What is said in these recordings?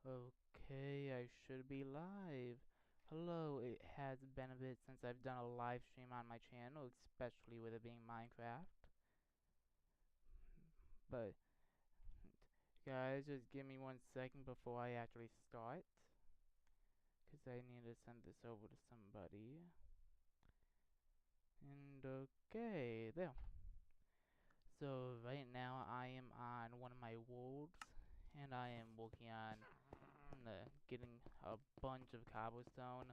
Okay, I should be live. Hello, it has been a bit since I've done a live stream on my channel, especially with it being Minecraft. But, guys, just give me 1 second before I actually start. Because I need to send this over to somebody. And okay, there. So, right now I am on one of my worlds. And I am working on getting a bunch of cobblestone.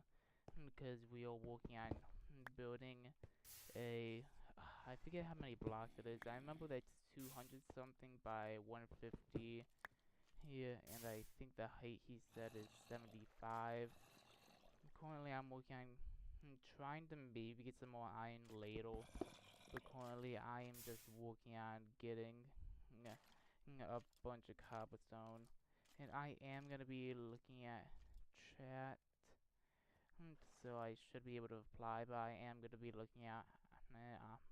Because we are working on building a I forget how many blocks it is. I remember that it's 200 something by 150 here, and I think the height he said is 75. Currently, I'm working on trying to maybe get some more iron later, but currently I am just working on getting a bunch of cobblestone, and I am gonna be looking at chat. So I should be able to apply, but I am going to be looking at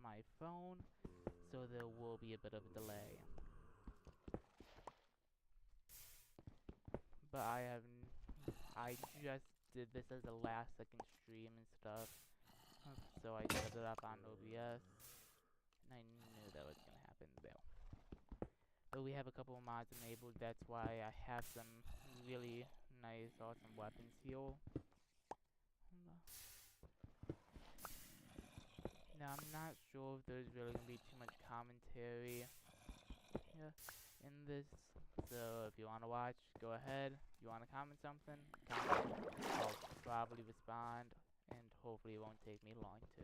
my phone, so there will be a bit of a delay. But I just did this as a last second stream and stuff, so I set it up on OBS, and I knew that was going to happen there. But we have a couple of mods enabled, that's why I have some really nice, awesome weapons here. Now, I'm not sure if there's really going to be too much commentary in this, so if you want to watch, go ahead. If you want to comment something, comment. I'll probably respond, and hopefully it won't take me long to.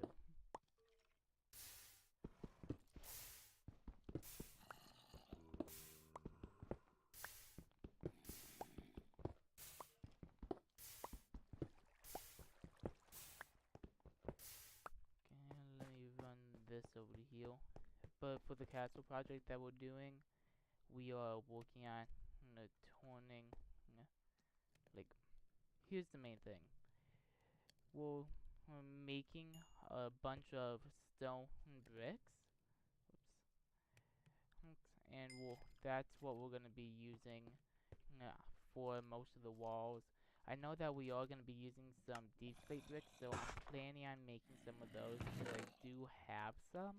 Okay, let me run this over here. But for the castle project that we're doing, we are working on turning, like, here's the main thing. We're making a bunch of stone bricks. And that's what we're going to be using for most of the walls. I know that we are going to be using some deep slate bricks, so I'm planning on making some of those, because I do have some.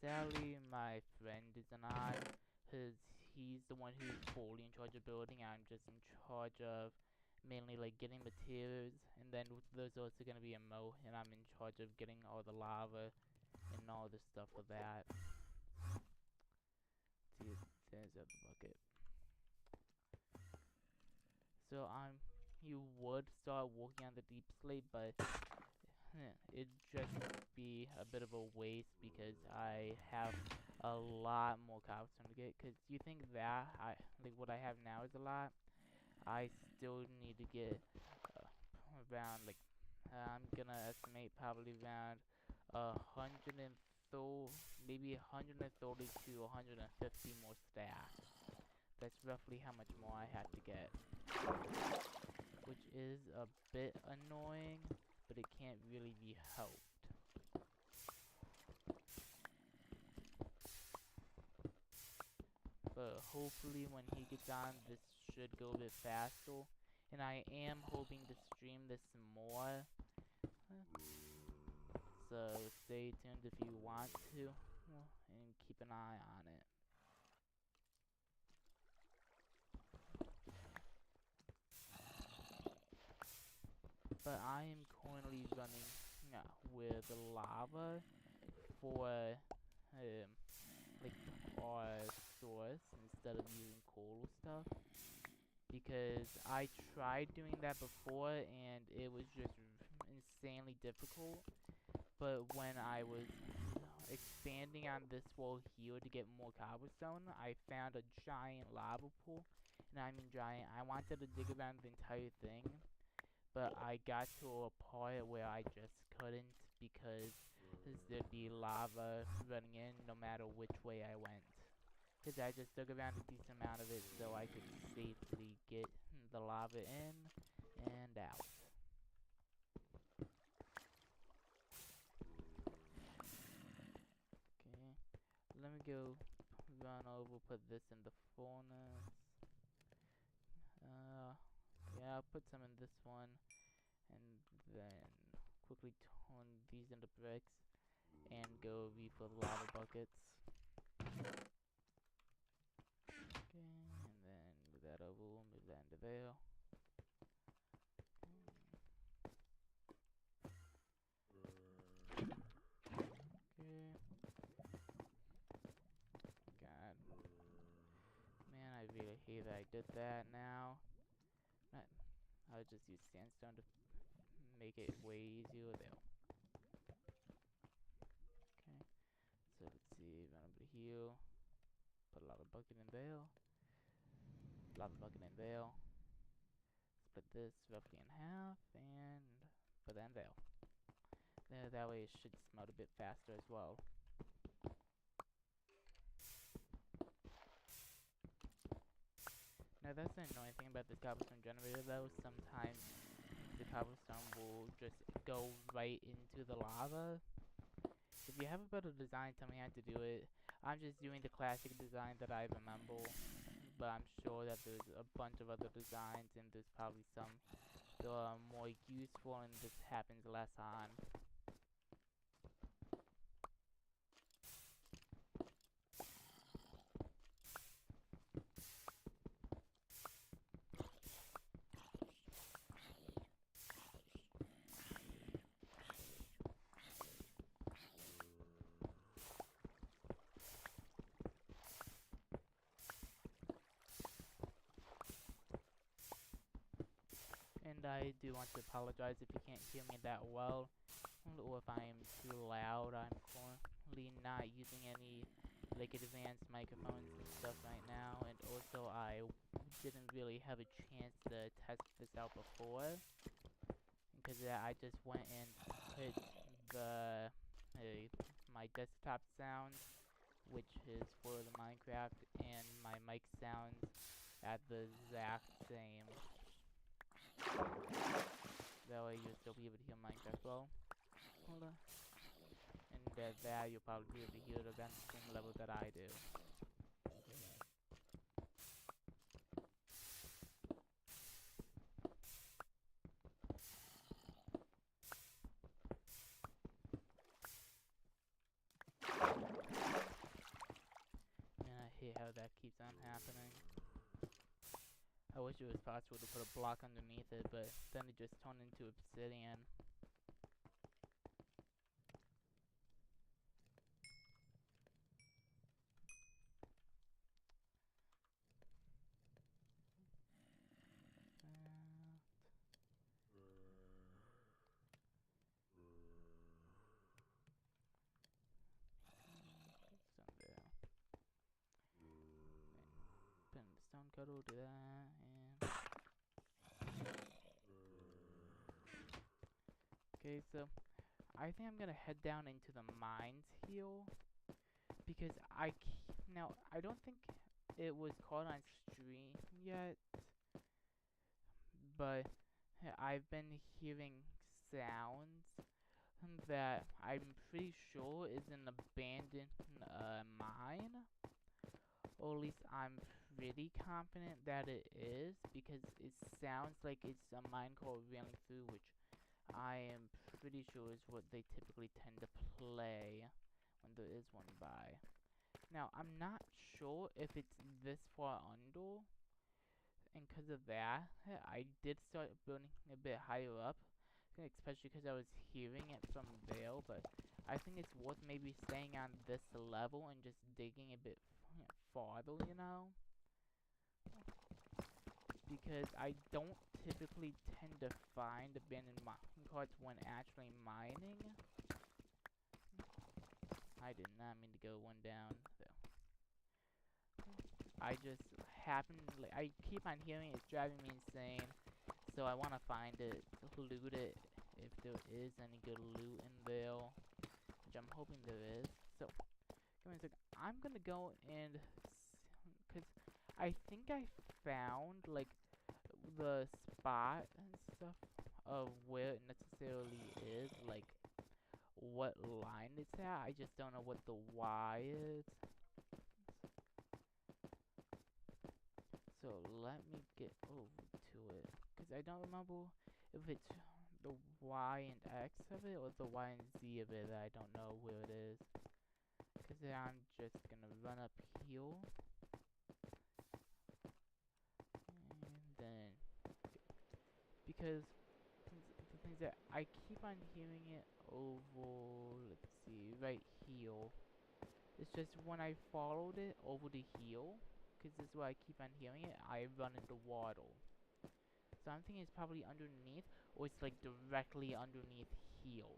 Sadly, my friend is not, because he's the one who's fully in charge of building. I'm just in charge of mainly like getting materials, and then there's also going to be a moat, and I'm in charge of getting all the lava and all the stuff for that. See, there's the bucket. So you would start working on the deep slate, but it'd just be a bit of a waste because I have a lot more cobblestone to get. Cause you think that like what I have now is a lot? I still need to get around like I'm gonna estimate probably around 130, maybe 130 to 150 more stacks. That's roughly how much more I have to get, which is a bit annoying, but it can't really be helped. But hopefully when he gets on, this should go a bit faster, and I am hoping to stream this some more, so stay tuned if you want to, and keep an eye on it. But I am currently running with lava for like our source instead of using coal stuff, because I tried doing that before and it was just insanely difficult. But when I was expanding on this wall here to get more cobblestone, I found a giant lava pool, and I mean giant. I wanted to dig around the entire thing, but I got to a part where I just couldn't, because there'd be lava running in no matter which way I went. Because I just dug around a decent amount of it so I could safely get the lava in and out. Okay, let me go run over, put this in the furnace. Yeah, I'll put some in this one, and then quickly turn these into bricks, and go refill the lava buckets. Okay, and then move that over, move that into there. Okay. God. Man, I really hate that I did that now. I'll just use sandstone to make it way easier there. Okay. So let's see, run over here. Put a lava bucket in there. Lava bucket in there. Split this roughly in half and put that in there. That way it should smelt a bit faster as well. Now that's the annoying thing about this cobblestone generator though. Sometimes the cobblestone will just go right into the lava. If you have a better design, tell me how to do it. I'm just doing the classic design that I remember, but I'm sure that there's a bunch of other designs and there's probably some that are more useful and this happens less on. And I do want to apologize if you can't hear me that well, or if I am too loud. I'm currently not using any like advanced microphones and stuff right now, and also I didn't really have a chance to test this out before, because I just went and put the my desktop sounds, which is for the Minecraft, and my mic sounds at the exact same. That way you'll still be able to hear Minecraft well. Hold on. And that you'll probably be able to hear it at the same level that I do. And I hate how that keeps on happening. I wish it was possible to put a block underneath it, but then it just turned into obsidian. Stone there. Put in the stone cutter, do that, and okay, so I think I'm gonna head down into the mines here because now I don't think it was caught on stream yet, but I've been hearing sounds that I'm pretty sure is an abandoned mine, or at least I'm pretty confident that it is because it sounds like it's a mine called Railing Through, which I am pretty sure is what they typically tend to play when there is one by. Now, I'm not sure if it's this far under, and because of that, I did start building a bit higher up, especially because I was hearing it from there, but I think it's worth maybe staying on this level and just digging a bit farther, you know? Because I don't typically tend to find abandoned mine carts when actually mining. I did not mean to go one down, though. I just I keep on hearing it, it's driving me insane. So I want to find it, loot it, if there is any good loot in there, which I'm hoping there is. So, give me a second. I'm gonna go and, cause I think I found like the spot and stuff of where it necessarily is, like what line it's at. I just don't know what the Y is. So let me get over to it, because I don't remember if it's the Y and X of it or the Y and Z of it that I don't know where it is. Because I'm just gonna run up here, and then, because the things that I keep on hearing it over, let's see, right here. It's just when I followed it over to here, because this is where I keep on hearing it, I run into water. So I'm thinking it's probably underneath, or it's like directly underneath here.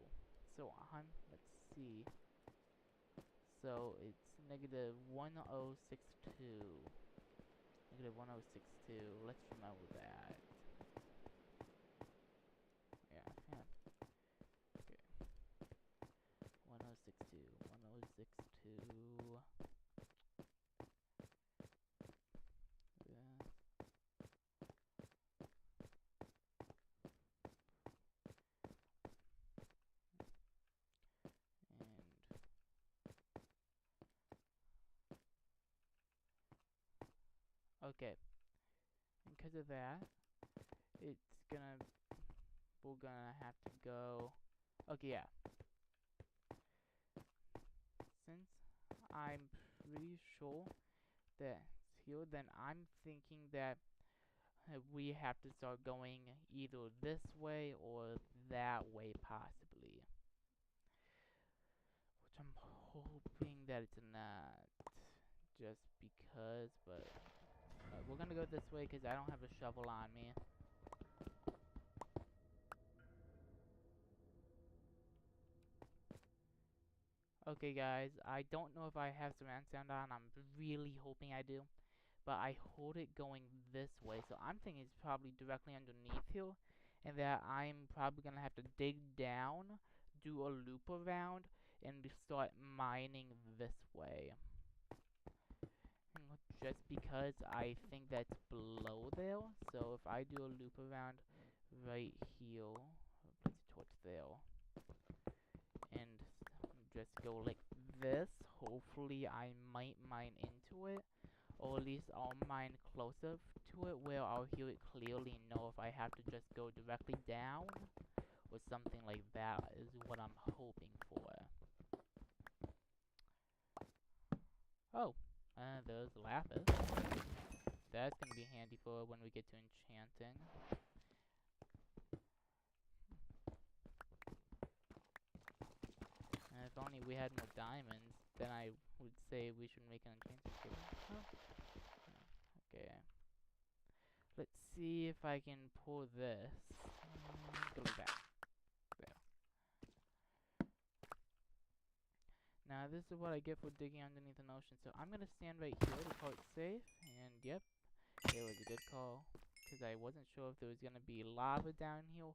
So let's see. So it's negative 1062. Negative 1062. Let's remember that. Yeah, yeah. Okay. 1062. 1062. Yeah. And okay. And because of that, we're gonna have to go. Okay, yeah. Since I'm pretty sure that it's here, then I'm thinking that we have to start going either this way or that way, possibly. Which I'm hoping that it's not, just because, but we're gonna go this way because I don't have a shovel on me. Okay guys, I don't know if I have surround sound on, I'm really hoping I do. But I heard it going this way, so I'm thinking it's probably directly underneath here, and that I'm probably gonna have to dig down, do a loop around, and start mining this way. Just because I think that's below there, so if I do a loop around right here, place a torch there, and just go like this, hopefully I might mine into it. Or at least I'll mine closer to it where I'll hear it clearly and know if I have to just go directly down or something like that is what I'm hoping for. Oh, there's lapis. That's gonna be handy for when we get to enchanting. And if only we had more diamonds, then I would say we should make an enchanting table. Oh. Okay. Let's see if I can pull this. Go back. There. Now this is what I get for digging underneath an ocean. So I'm gonna stand right here to call it safe. And yep, it was a good call. Because I wasn't sure if there was gonna be lava down here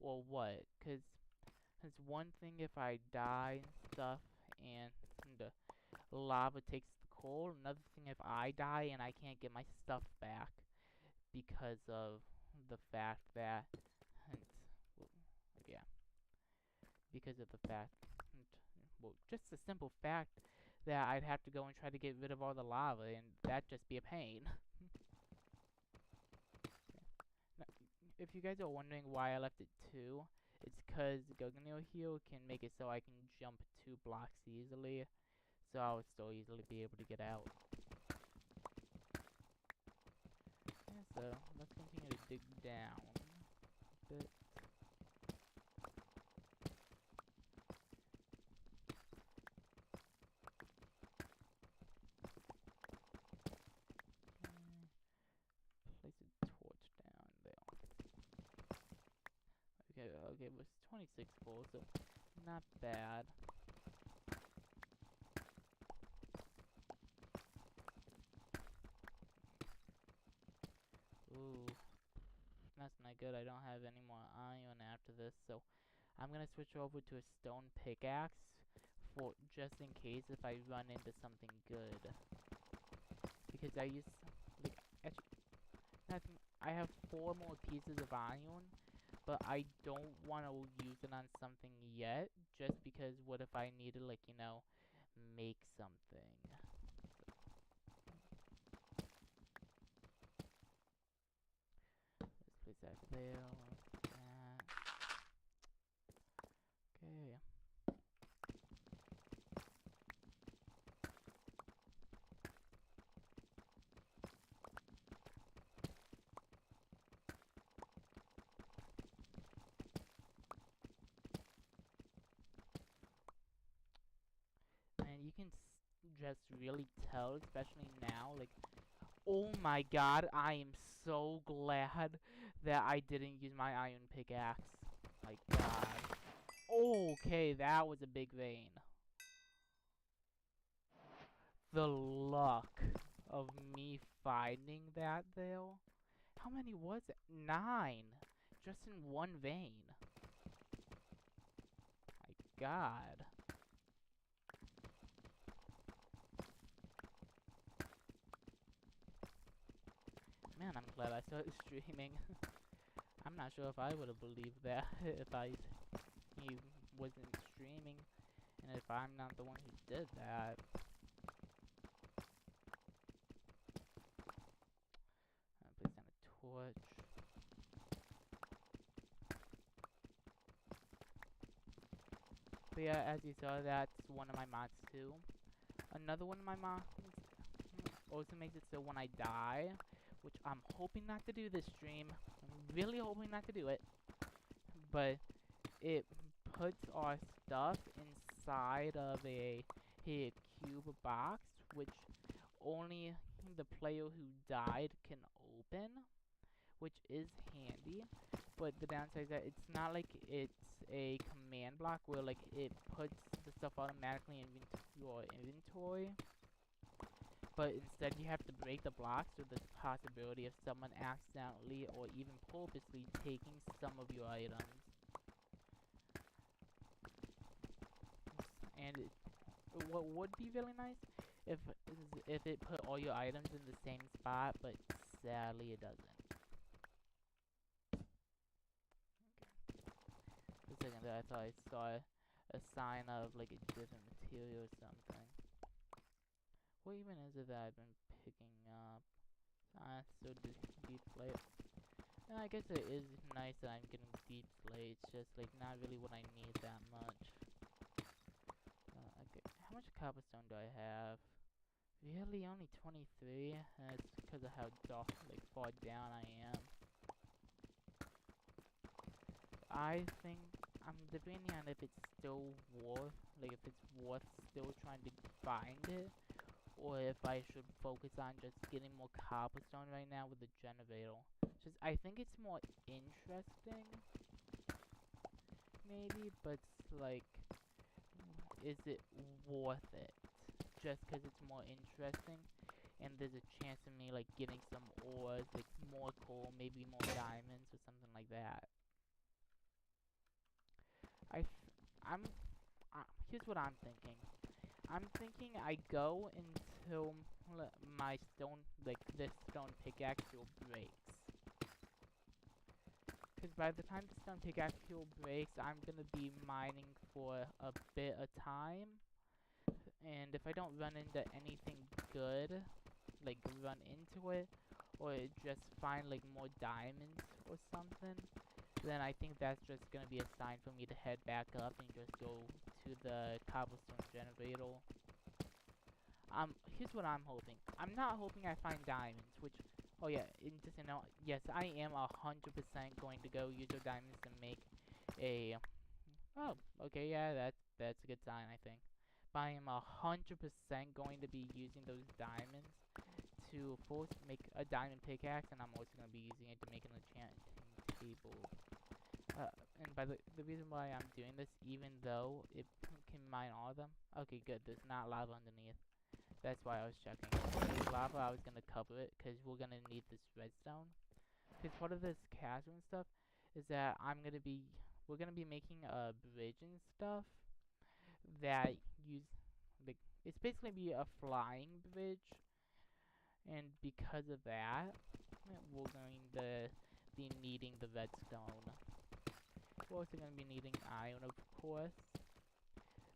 or what. Because it's one thing if I die and stuff and the lava takes the coal. Another thing if I die and I can't get my stuff back because of the fact that, yeah, because of the fact, well, just the simple fact that I'd have to go and try to get rid of all the lava, and that'd just be a pain. Now, if you guys are wondering why I left it 2, it's because Guggenil here can make it so I can jump 2 blocks easily, so I would still easily be able to get out. Yeah, so let's continue to dig down a bit. Place a torch down there. Okay, it was 26 full, so not bad. Ooh, that's not good. I don't have any more iron after this, so I'm gonna switch over to a stone pickaxe for just in case if I run into something good. Because I used, like, actually, I have 4 more pieces of iron, but I don't want to use it on something yet, just because what if I need to, like, you know, make something. that there, that. Okay. And you can just really tell, especially now, like, oh my god, I am so glad that I didn't use my iron pickaxe. My god. Okay, that was a big vein. The luck of me finding that, though. How many was it? 9. Just in one vein. My god. Man, I'm glad I started streaming. I'm not sure if I would have believed that if he wasn't streaming, and if I'm not the one who did that. Place down a torch. But yeah, as you saw, that's one of my mods too. Another one of my mods also makes it so when I die, which I'm hoping not to do this stream, I'm really hoping not to do it, but it puts our stuff inside of a cube box, which only the player who died can open, which is handy. But the downside is that it's not like it's a command block where like it puts the stuff automatically in your inventory. But instead you have to break the blocks, so there's a possibility of someone accidentally or even purposely taking some of your items. And what would be really nice if it put all your items in the same spot, but sadly it doesn't. For a second there, I thought I saw a sign of like a different material or something. What even is it that I've been picking up? So deep slate. And I guess it is nice that I'm getting deep slate. It's just like not really what I need that much. Okay, how much cobblestone do I have? Really, only 23? That's because of how far down I am. I think I'm debating on if it's still worth, if it's worth still trying to find it, or if I should focus on just getting more cobblestone right now with the generator. Just, I think it's more interesting, maybe, but like, is it worth it? Just because it's more interesting, and there's a chance of me like getting some ores, like more coal, maybe more diamonds or something like that. Here's what I'm thinking. I'm thinking I go until my stone, this stone pickaxe breaks. Because by the time the stone pickaxe breaks, I'm gonna be mining for a bit of time. And if I don't run into anything good, like run into it, or just find like more diamonds or something, then I think that's just gonna be a sign for me to head back up and just go to the cobblestone generator. Here's what I'm hoping. I'm not hoping I find diamonds, which, oh yeah, just you know, yes, I am 100% going to go use those diamonds to make a, oh, okay, yeah, that's a good sign, I think. But I am 100% going to be using those diamonds to make a diamond pickaxe, and I'm also going to be using it to make an enchanting table. And by the reason why I'm doing this, even though it can mine all of them, okay, good, there's not lava underneath. That's why I was checking. If there's lava, I was going to cover it, because we're going to need this redstone. Because part of this chasm and stuff is that we're going to be making a bridge and stuff that it's basically be a flying bridge. And because of that, we're going to be needing the redstone. We're also going to be needing iron, of course.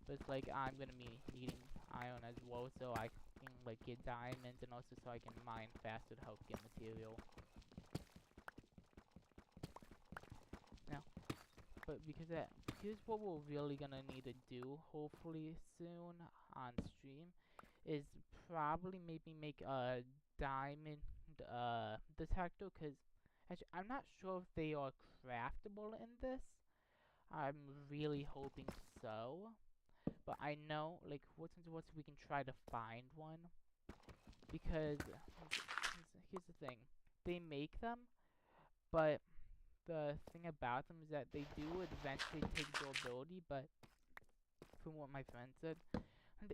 But it's like I'm going to be needing iron as well, so I can like get diamonds, and also so I can mine faster to help get material. But because here's what we're really gonna need to do, hopefully soon on stream, is probably maybe make a diamond detector, cause actually I'm not sure if they are craftable in this. I'm really hoping so, but I know like what's we can try to find one, because here's the thing, they make them, but the thing about them is that they do eventually take durability, but from what my friend said,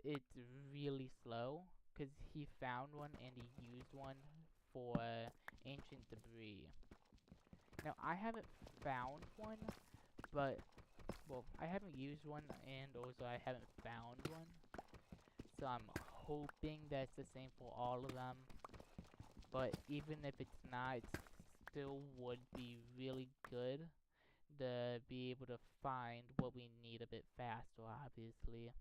it's really slow, because he found one and he used one for ancient debris. Now, I haven't found one, but, well, I haven't used one, and also I haven't found one, so I'm hoping that's the same for all of them, but even if it's not, it still would be really good to be able to find what we need a bit faster, obviously.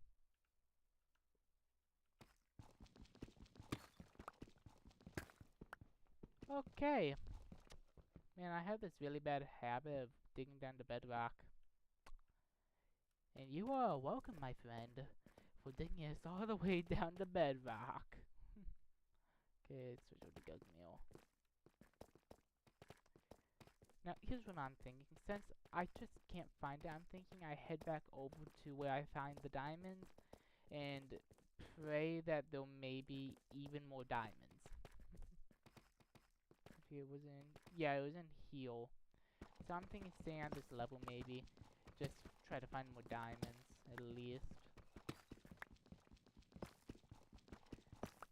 Okay. Man, I have this really bad habit of digging down to bedrock. And you are welcome, my friend, for digging us all the way down to bedrock. Okay, let's switch over to Gug Meal. Now, here's what I'm thinking. Since I just can't find it, I'm thinking I head back over to where I find the diamonds and pray that there may be even more diamonds. Okay, it was in... Yeah, it was in Heal. So I'm thinking stay on this level maybe. Just try to find more diamonds, at least.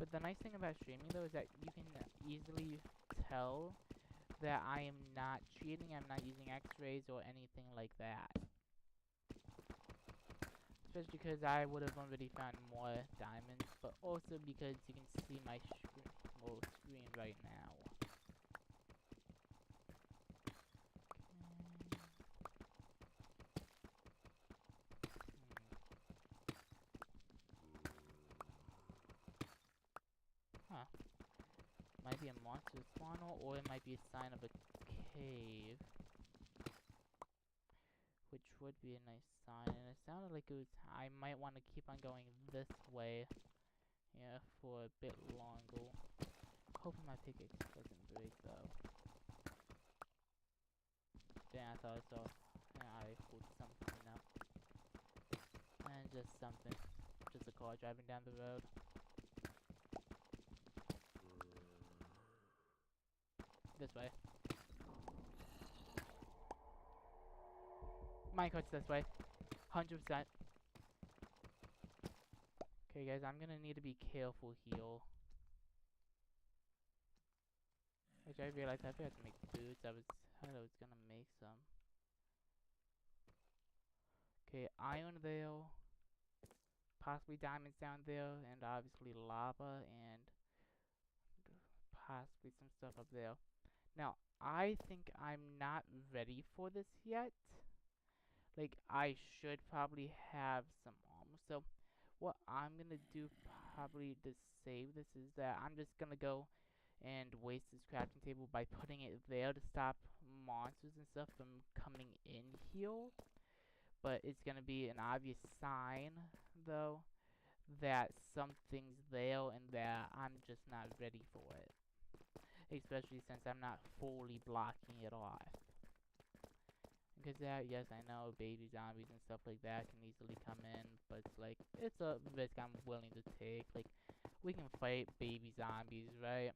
But the nice thing about streaming though is that you can easily tell that I am not cheating, I'm not using x-rays or anything like that. Especially because I would have already found more diamonds, but also because you can see my screen right now. Huh. Might be a monster spawner, or it might be a sign of a cave. Which would be a nice sign, and it sounded like it was, I might want to keep on going this way, yeah, for a bit longer. Hoping my pickaxe doesn't break though. Damn, I thought I saw, yeah, I pulled something now. And just something, just a car driving down the road. This way. Minecart's this way. 100%. Okay guys, I'm gonna need to be careful here. Which I realized I forgot to make boots. I was gonna make some. Okay, iron there. Possibly diamonds down there, and obviously lava, and possibly some stuff up there. Now, I think I'm not ready for this yet. Like, I should probably have some armor. So, what I'm gonna do probably to save this is that I'm just gonna go and waste this crafting table by putting it there to stop monsters and stuff from coming in here. But it's gonna be an obvious sign, though, that something's there and that I'm just not ready for it. Especially since I'm not fully blocking it off. Because yes, I know baby zombies and stuff like that can easily come in, but it's like, it's a risk I'm willing to take. Like, we can fight baby zombies, right?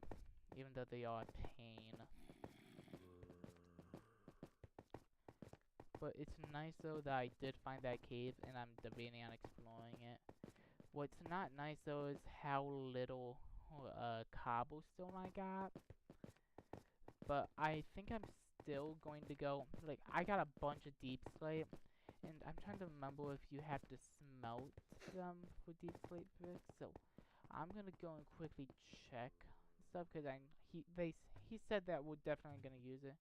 Even though they are a pain. But it's nice though that I did find that cave and I'm debating on exploring it. What's not nice though is how little cobblestone I got. But I think I'm still going to go, like, I got a bunch of deep slate, and I'm trying to remember if you have to smelt them for deep slate bricks, so I'm gonna go and quickly check stuff, because he said that we're definitely gonna use it.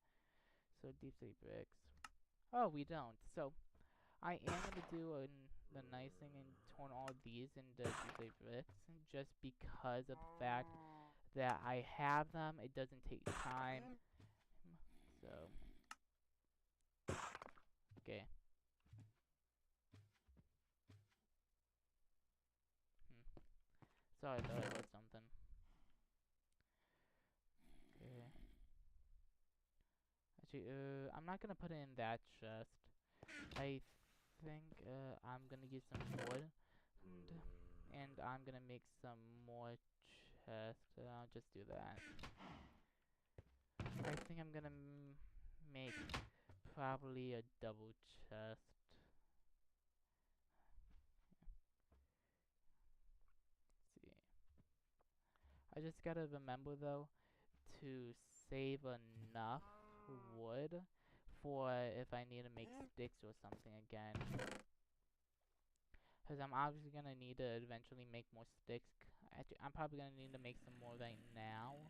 So deep slate bricks. Oh, we don't. So I am gonna do the nice thing and turn all these into deep slate bricks, just because of the fact that I have them. It doesn't take time. So, okay. Sorry, I thought I heard something. Okay. Actually, I'm not gonna put it in that chest. I think, I'm gonna get some wood, and I'm gonna make some more chests. I'll just do that. I think I'm gonna make probably a double chest. Let's see. I just gotta remember though to save enough wood for if I need to make sticks or something again. Because I'm obviously gonna need to eventually make more sticks. Actually, I'm probably gonna need to make some more right now.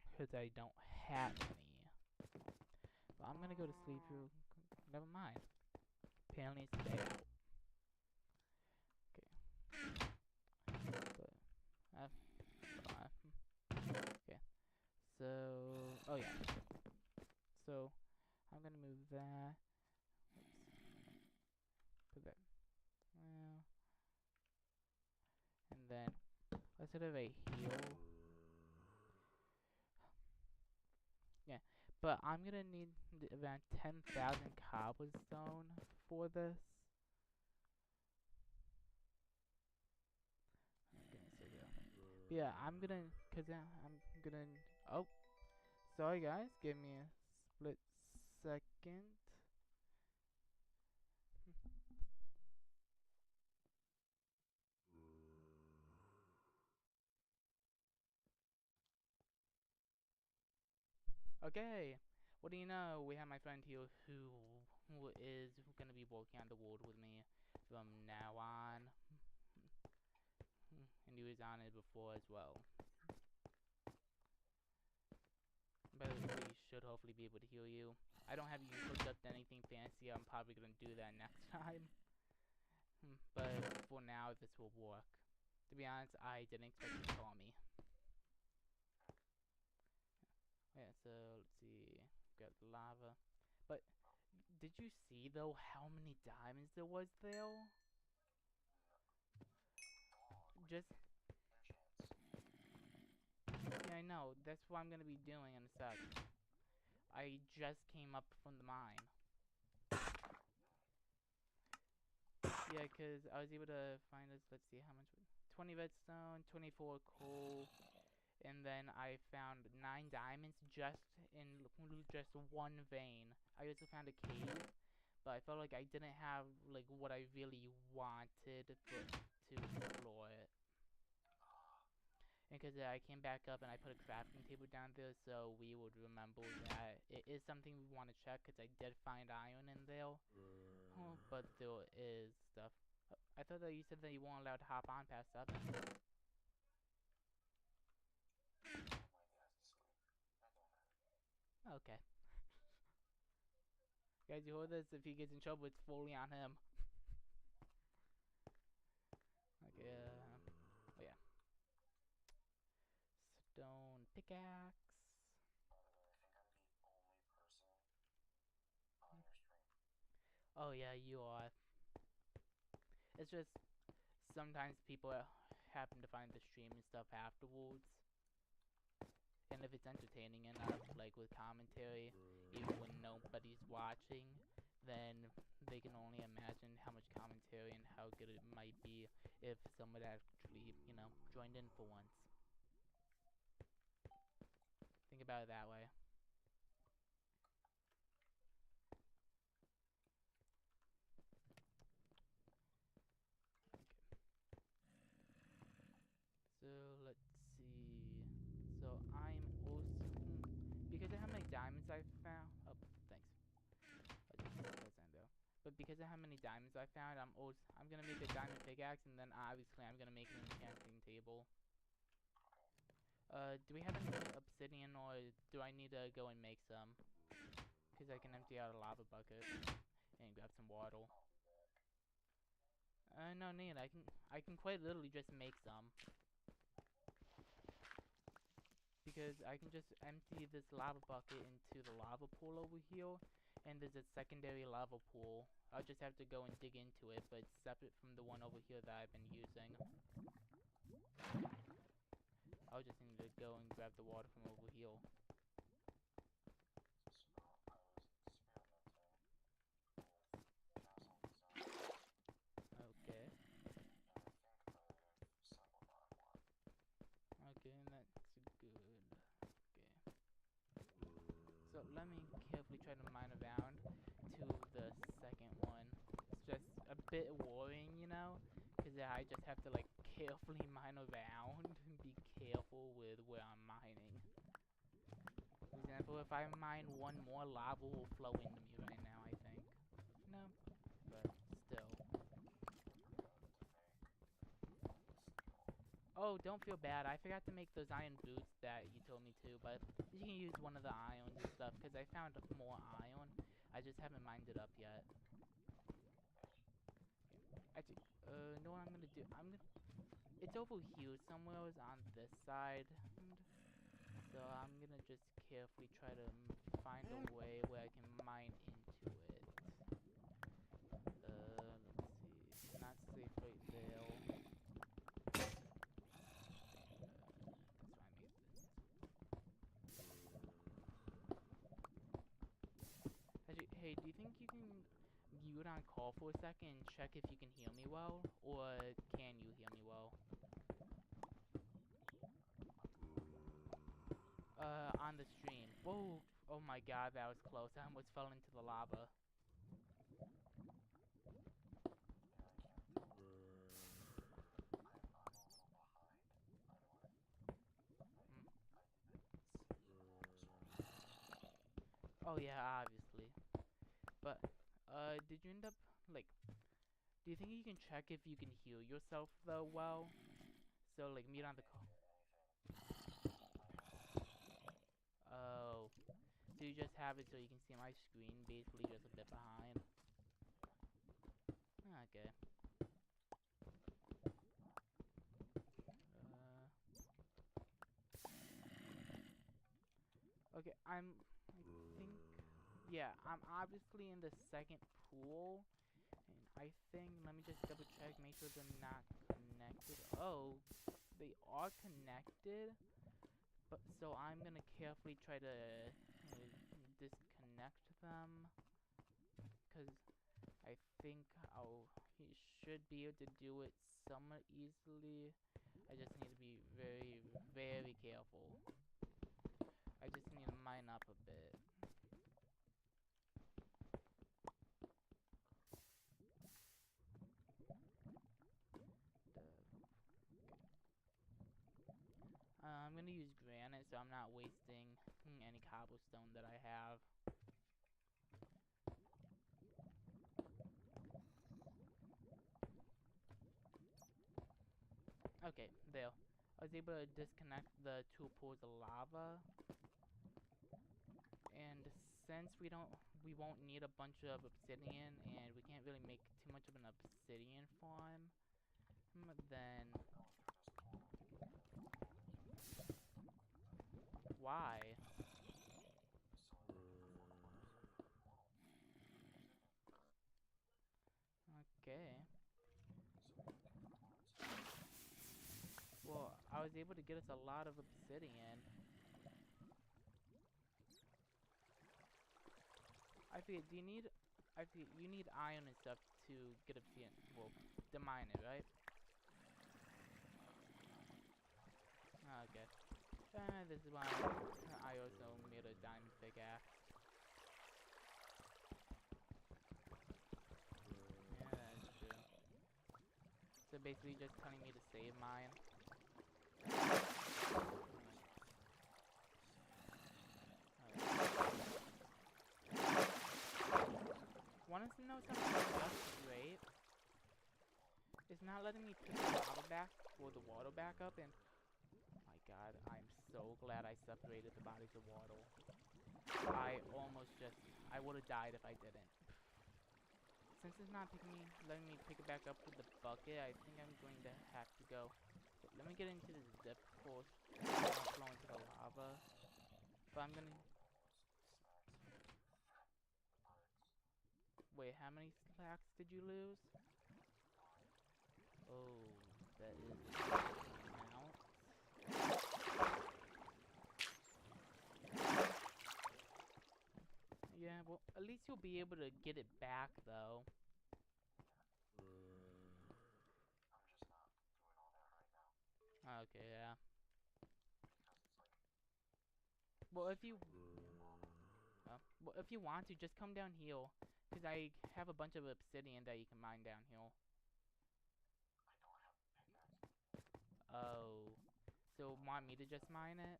Because I don't have any. But I'm gonna go to sleep here. Never mind. Apparently it's day out. Okay. But, okay. So, oh yeah. So, I'm gonna move that. Oops. Put that. Well. And then, let's hit a heal. Yeah. But I'm gonna need around 10,000 cobblestone for this. Yeah, I'm gonna, oh, sorry guys, give me a split second. Okay, what do you know? We have my friend here who is gonna be working on the world with me from now on. And he was on it before as well. But we should hopefully be able to heal you. I don't have you hooked up to anything fancy. I'm probably gonna do that next time. But for now, this will work. To be honest, I didn't expect you to call me. Yeah, so let's see. Got lava. But did you see though how many diamonds there was there? Just yeah, I know. That's what I'm gonna be doing in a sec. I just came up from the mine. Yeah, cause I was able to find this. Let's see how much. 20 redstone, 24 coal, and then I found 9 diamonds just in just one vein. I also found a cave, but I felt like I didn't have like what I really wanted to explore it. And because I came back up and I put a crafting table down there, so we would remember that it is something we want to check. Because I did find iron in there, but there is stuff. I thought that you said that you weren't allowed to hop on past 7. Okay. Guys, you heard this? If he gets in trouble, it's fully on him. Okay, oh yeah. Stone pickaxe. Oh yeah, you are. It's just sometimes people happen to find the stream and stuff afterwards. And if it's entertaining enough, like with commentary, even when nobody's watching, then they can only imagine how much commentary and how good it might be if someone actually, joined in for once. Think about it that way. So let's see. So I'm also because of how many diamonds I found. Oh, thanks. But because of how many diamonds I found, I'm gonna make a diamond pickaxe, and then obviously I'm gonna make an enchanting table. Do we have any obsidian, or do I need to go and make some? Because I can empty out a lava bucket and grab some water. No need. I can quite literally just make some. Because I can just empty this lava bucket into the lava pool over here, and there's a secondary lava pool. I'll just have to go and dig into it, but it's separate from the one over here that I've been using. I'll just need to go and grab the water from over here. Okay. Okay, that's good. Okay. So let me carefully try to mine around to the second one. It's just a bit worrying, you know? Because I just have to like carefully mine around and be careful with where I'm mining. For example, if I mine one more, lava will flow into me right now, I think. No? But still. Oh, don't feel bad. I forgot to make those iron boots that you told me to, but you can use one of the irons and stuff, because I found more iron. I just haven't mined it up yet. Actually, know what I'm gonna do? It's over here somewhere. It was on this side. So I'm gonna just carefully try to find a way where I can mine into it. Let's see. Not safe right there. That's why I made this. Actually, hey, do you think you can mute on call for a second and check if you can hear me well? Or can you hear me well? On the stream. Whoa! Oh my god, that was close. I almost fell into the lava. Hmm. Oh yeah, obviously. But, did you end up, like, do you think you can check if you can heal yourself, though, well? So, like, mute on the call. Oh. So you just have it so you can see my screen, basically just a bit behind. Okay. Okay, I think, yeah, I'm obviously in the second pool. And I think, let me just double check, make sure they're not connected. Oh, they are connected. But so I'm gonna carefully try to disconnect them, because I think he should be able to do it somewhat easily. I just need to be very, very careful. I just need to mine up a bit. I'm gonna use granite, so I'm not wasting any cobblestone that I have. Okay, there. I was able to disconnect the two pools of lava. And since we won't need a bunch of obsidian, and we can't really make too much of an obsidian farm, then why? Okay. Well, I was able to get us a lot of obsidian. I figured, you need iron and stuff to get obsidian. Well, to mine it, right? Okay. This is why I also made a diamond pickaxe. Yeah, that's true. So basically just telling me to save mine. Want to know something just great? It's not letting me pick the lava back or the water back up, and oh my god, I'm so glad I separated the bodies of water. I would have died if I didn't. Since it's not letting me pick it back up with the bucket, I think I'm going to have to go. Let me get into the zip course, flow into the lava. But I'm gonna... Wait, how many slacks did you lose? Oh, that is an amount. well, at least you'll be able to get it back, though. I'm just not doing all that right now. Okay, yeah. Because it's like Well, if you straight. well, if you want to, just come down here, cause I have a bunch of obsidian that you can mine down here. I don't have a pickaxe. Oh, so want me to just mine it?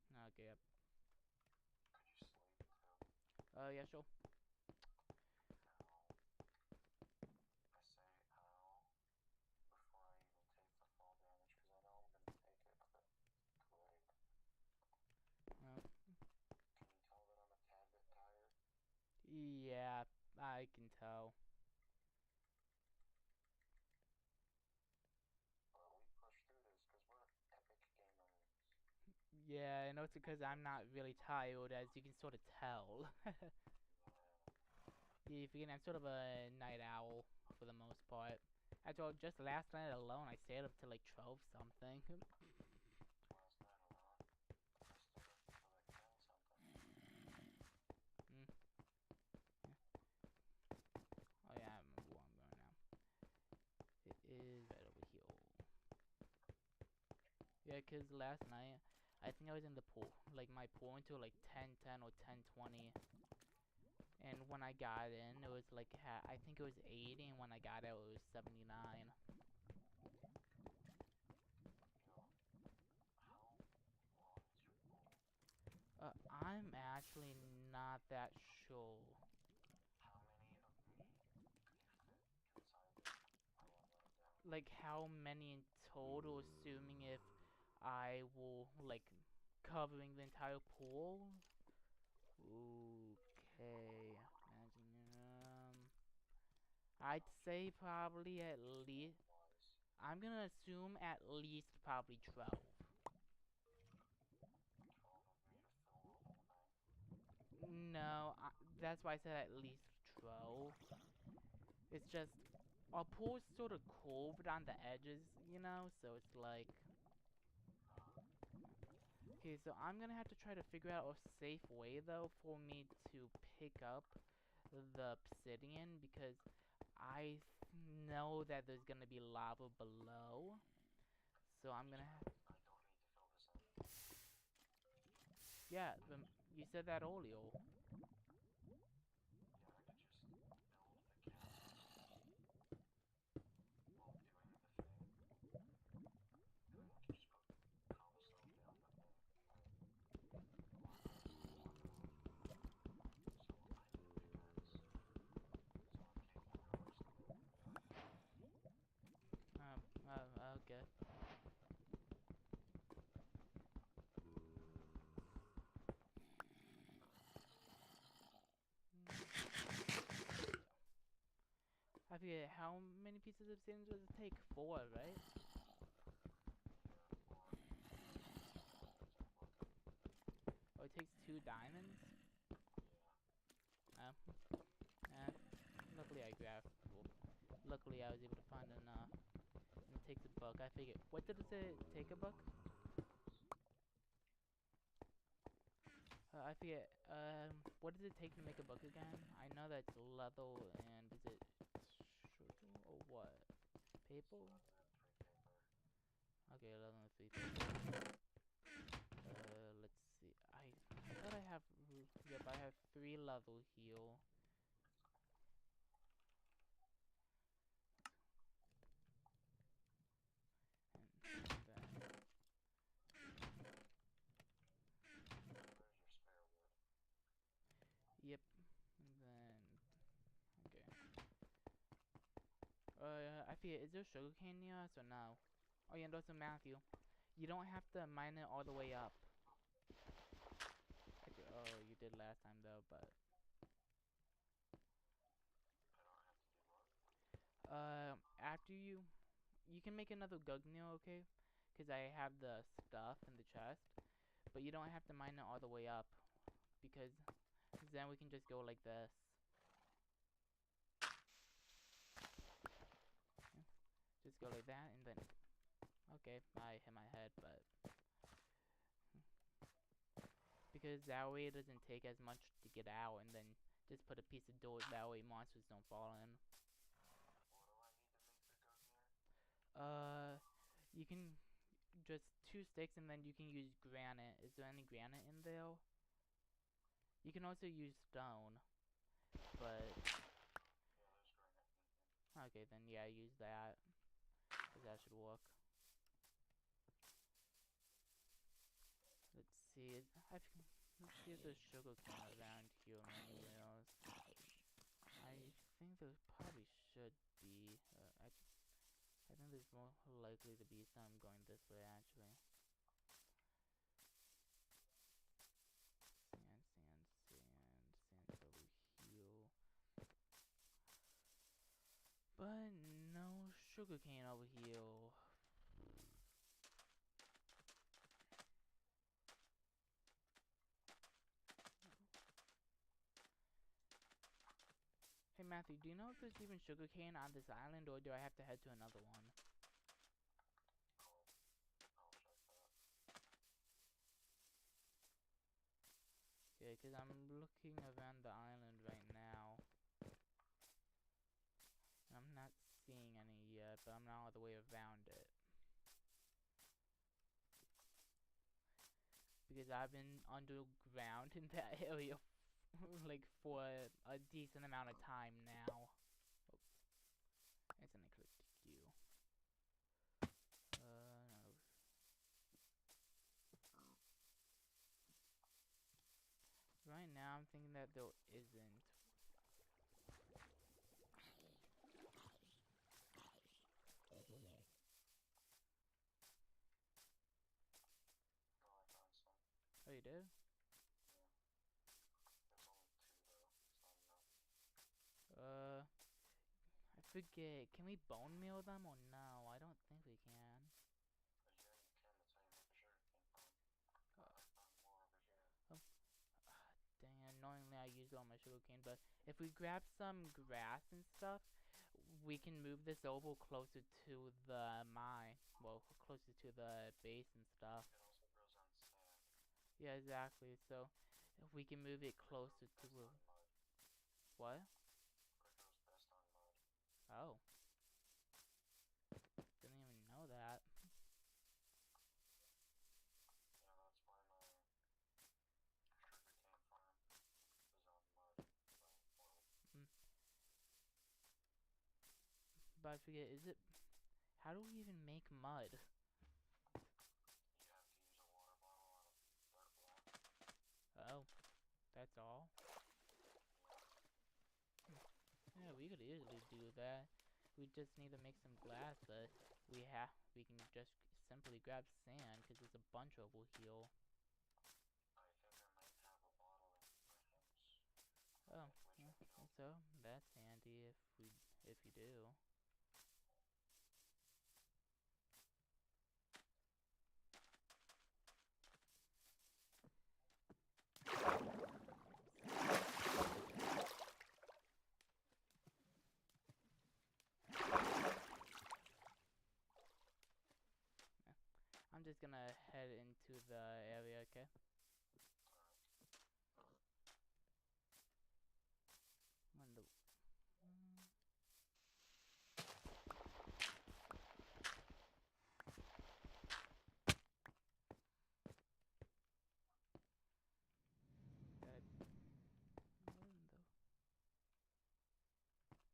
Yeah. Okay. Yep. Could you sleep too? Yeah, sure. Ow. I say ow before I even take the fall damage because I know I'm gonna take it, but great. Uh, Can you tell that I'm a tad bit tired? yeah, I can tell. But we push through this because we're epic gamers. Yeah, and also because I'm not really tired, as you can sort of tell. Yeah, you forget I'm sort of a night owl for the most part. After all, just last night alone, I stayed up till like 12 something. Last night alone, I stayed up until like 10 something. Mm. Yeah. Oh yeah, I remember where I'm going now. It is right over here. Yeah, 'cause last night, I think I was in the pool, like my pool until like 10:10 or 10:20. And when I got in, it was like, I think it was 80, and when I got out, it was 79. Yo, how long is your pool? I'm actually not that sure. How many of me could you fit inside it? I want to write down. Like, how many in total, assuming if I will, like, covering the entire pool? Okay. Imagine, I'd say probably at least. Was I'm gonna assume at least probably 12. 12 of me to fill the whole thing. No, that's why I said at least 12. It's just our pool's sort of curved on the edges, you know, so it's like. Okay, so I'm gonna have to try to figure out a safe way though for me to pick up the obsidian because I know that there's gonna be lava below. So I'm gonna have. I don't need to fill this in. Yeah, you said that earlier. Yeah, I could just build the castle while doing the thing. And then we can just put cobblestone down the thing. Or block it off. So I need a pickaxe. So I'm capable of actually building that. Okay. I forget how many pieces of obsidian does it take? 4, right? Yeah, four. Diamonds and wood. Oh, it takes 2 diamonds? Yeah. Eh. Luckily I grabbed. Well, luckily I was able to find enough. And it takes a buck. I figured. What did it say? Take a buck? I forget. What does it take to make a book again? I know that's leather and is it sugar or what? Paper? It's leather and 3 paper. Okay, leather and 3 paper. Let's see. I thought I have. Yep, I have 3 leather here. And then. Where's your spare wood? Yep. And then. Okay. I forget. Is there sugarcane near us or no? Oh yeah, and also Matthew. You don't have to mine it all the way up. Actually, oh, you did last time though, but I don't have to do what? after you can make another Gugnil, okay? Because I have the stuff in the chest, but you don't have to mine it all the way up because then we can just go like this. Yeah, just go like that and then okay, I hit my head, but because that way it doesn't take as much to get out, and then just put a piece of dirt that way monsters don't fall in. What do I need to make the go here? You can just 2 sticks, and then you can use granite. Is there any granite in there? You can also use stone, but Yeah, there's granite in here. okay, then yeah, use that, 'cause that should work. Let's see. Let's see if there's sugar cane around here anywhere else. I think there probably should be. I think there's more likely to be some going this way, actually. Sand's over here. But no sugarcane over here. Hey Matthew, do you know if there's even sugarcane on this island, or do I have to head to another one? I'll check that. Yeah, because I'm looking around the island right now. And I'm not seeing any yet, but I'm not all the way around it. Because I've been underground in that area like for a decent amount of time now. Oops. Accidentally clicked Q. No. Right now I'm thinking that there isn't. Oh, I found some. Oh, you did? Yeah. There's only 2 though. It's not enough. I forget. Can we bone meal them or no? I don't think we can. Yeah, you can. That's how you make a sugarcane farm. I found more over here. Oh, dang it. Annoyingly, I used all my sugarcane, but if we grab some grass and stuff, we can move this over closer to the mine. Well, closer to the base and stuff. It also grows on sand. Yeah, exactly. So, if we can move it closer to Best on mud. what? It grows best on mud. Oh. Didn't even know that. Yeah, that's why my sugarcane farm is on mud. Mm. But I forget, how do we even make mud? You have to use a water bottle on a dirt block. Oh, that's all? Yeah, we could easily do that. We just need to make some glass, but we can just simply grab sand, because there's a bunch over here. I think I might have a bottle in my house. Oh, yeah, so that's handy if you do. I'm just gonna head into the area, okay? When the that window.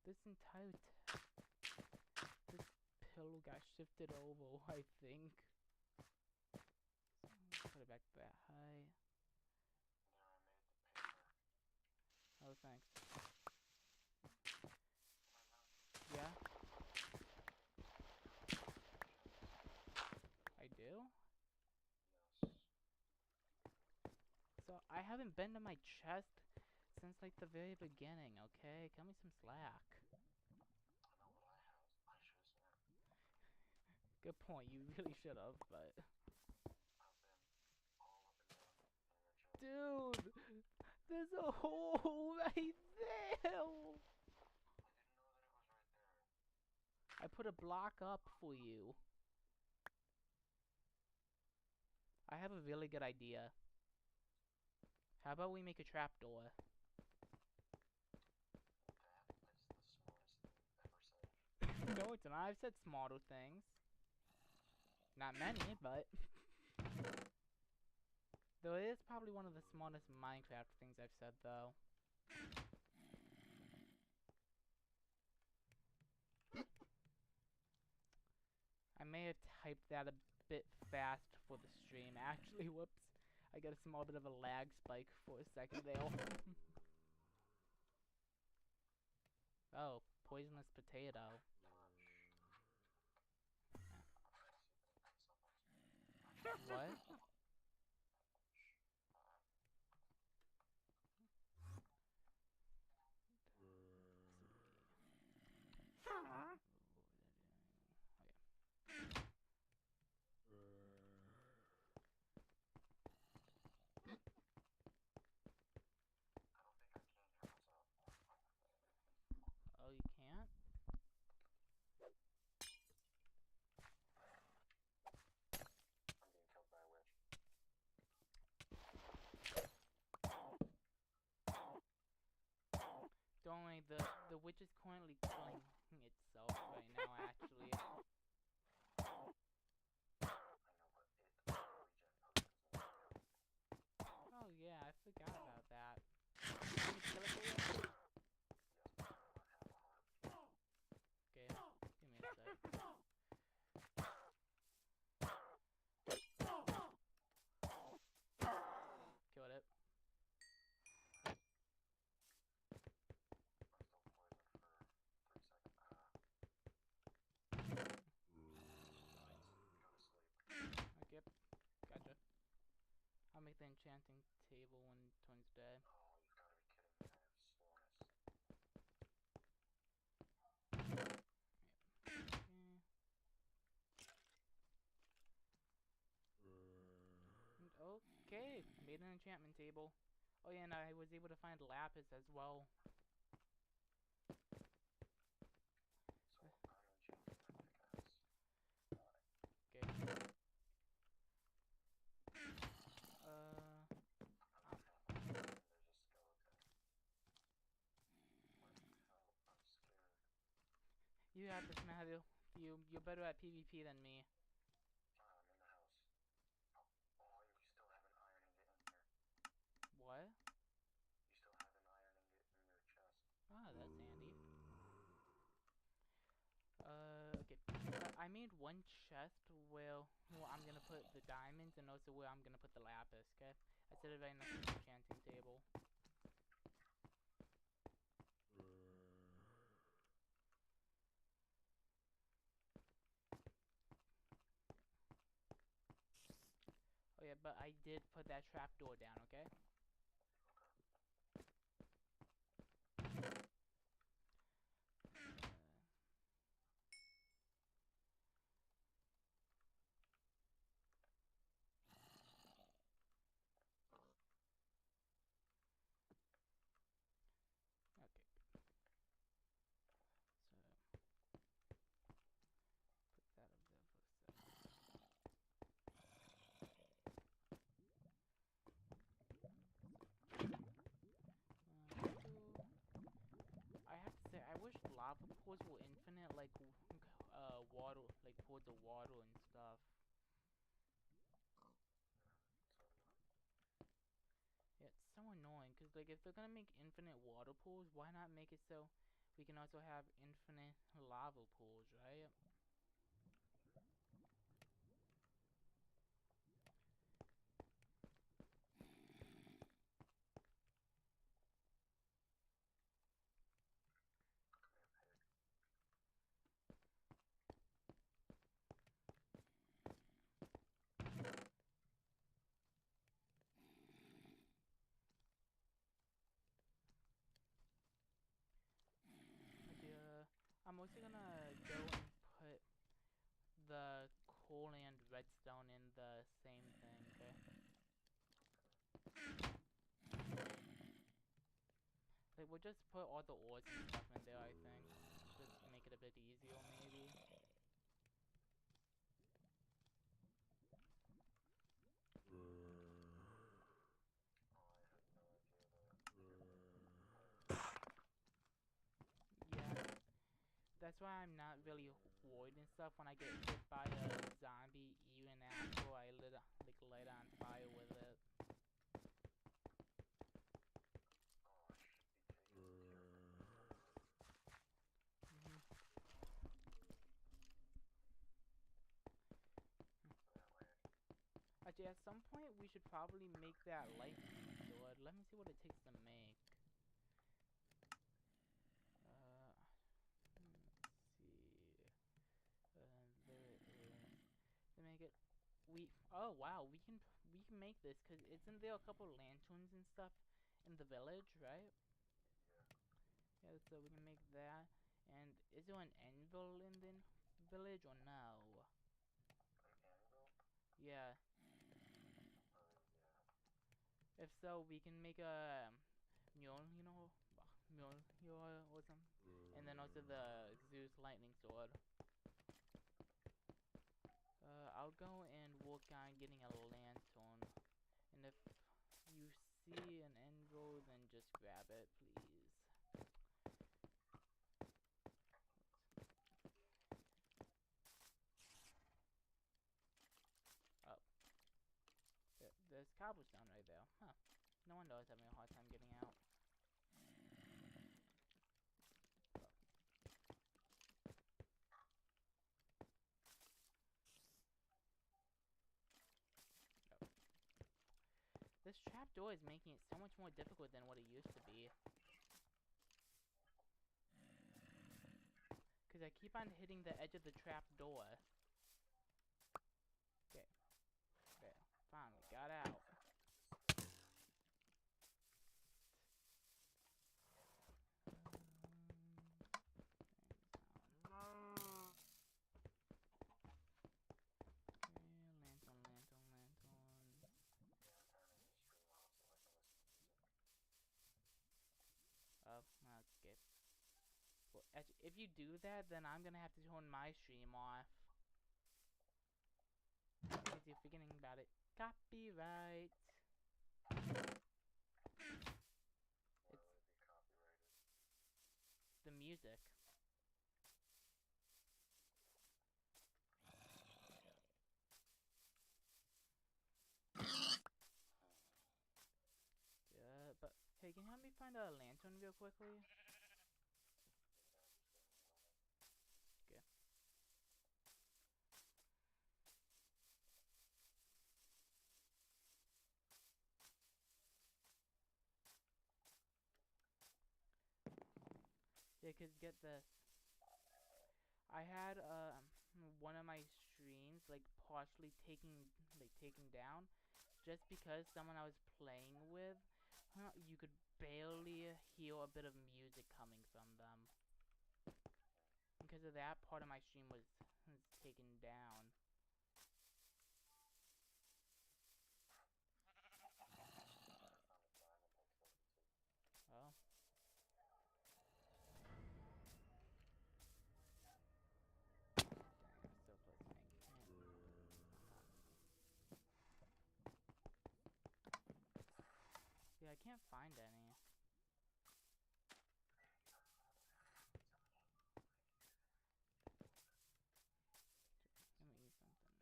This entire this pillow got shifted over, I think. So put it back that high. There, I made the paper. Oh, thanks. Yeah. Yeah, I do? Yes. So, I haven't been to my chest since, like, the very beginning, okay? Cut me some slack. I know what I have. I should have seen it. Good point, you really should've, but... I've been all up and down in your chest. Dude! There's a hole right there! I didn't know that it was right there. I put a block up for you. I have a really good idea. How about we make a trapdoor? No, it's not. I've said smarter things. Not many, but though it is probably one of the smartest Minecraft things I've said, though. I may have typed that a bit fast for the stream. Actually, whoops. I got a small bit of a lag spike for a second there. Oh, poisonous potato. What? Oh, you can't? I'm being killed by a witch. Don't worry, the witch is currently killing itself right now, actually. I know, but it regen potions. Oh yeah, I forgot about that. Can you kill it for you? Yes, but I do not have a heart. Okay, give me a sec. Killed it. I'm still poisoned for 3 seconds. Go to sleep. Okay, gotcha. I'll make the enchanting table when it turns day. Oh, you've got to be kidding me. I have slowness. Okay, made an enchantment table. Oh yeah, and I was able to find lapis as well. So I'm enchanting my pickaxe. Okay. There's a skeleton. What the hell? I'm scared. You got this, Matthew. You're better at PvP than me. I'm in the house. Oh, you still have an iron ingot in here. What? You still have an iron ingot in your chest. Ah, that's handy. Okay. I made one chest where I'm gonna put the diamonds and also where I'm gonna put the lapis, okay? I set it right next to the enchanting table. Oh yeah, but I did put that trapdoor down, okay? Okay. So put that up there for a second. I have to say, I wish lava pools were infinite, like water, like pools of water and stuff. Yeah, it's so annoying, cause like if they're gonna make infinite water pools, why not make it so we can also have infinite lava pools, right? Okay, I'm also gonna go and put the coal and redstone in the same thing, okay? Like, we'll just put all the ores and stuff in there, I think. Just to make it a bit easier, maybe. Oh, I had no idea that. Yeah, that's why I'm not really worried and stuff when I get hit by a zombie, even after I light on fire with it. Oh, I should be taking care of Mhm. that way. Actually, at some point we should probably make that lightning sword. Let me see what it takes to make. Let's see. There it is. To make it, oh wow, we can make this because isn't there a couple lanterns and stuff in the village, right? Yeah. Yeah, so we can make that. And is there an anvil in the village or no? An anvil? Yeah. Yeah. If so, we can make a mule, mule or something. And then also the Zeus lightning sword. I'll go and work on getting a lantern. And if you see an anvil, then just grab it, please. Oh, there's cobblestone right there. Huh. No wonder I was having a hard time getting out. Oh. This trapdoor is making it so much more difficult than what it used to be. Because I keep on hitting the edge of the trapdoor. Okay. There. Finally got out. Lantern. Yeah, I'm turning the stream off so I can listen to music. Oh, okay. Well, actually, if you do that, then I'm gonna have to turn my stream off. Because you're forgetting about it. Copyright. Why would it be copyrighted? The music. Yeah, but hey, can you help me find a lantern real quickly? Yeah, just give me a moment. Okay. Yeah, 'cause get this. I had one of my streams like partially taken down just because someone I was playing with, you could barely hear a bit of music coming from them. Because of that, part of my stream was taken down. I found a diamond explosive. Oh. Dang, I'm so close to making it. Yeah, I can't find any. Let me eat something.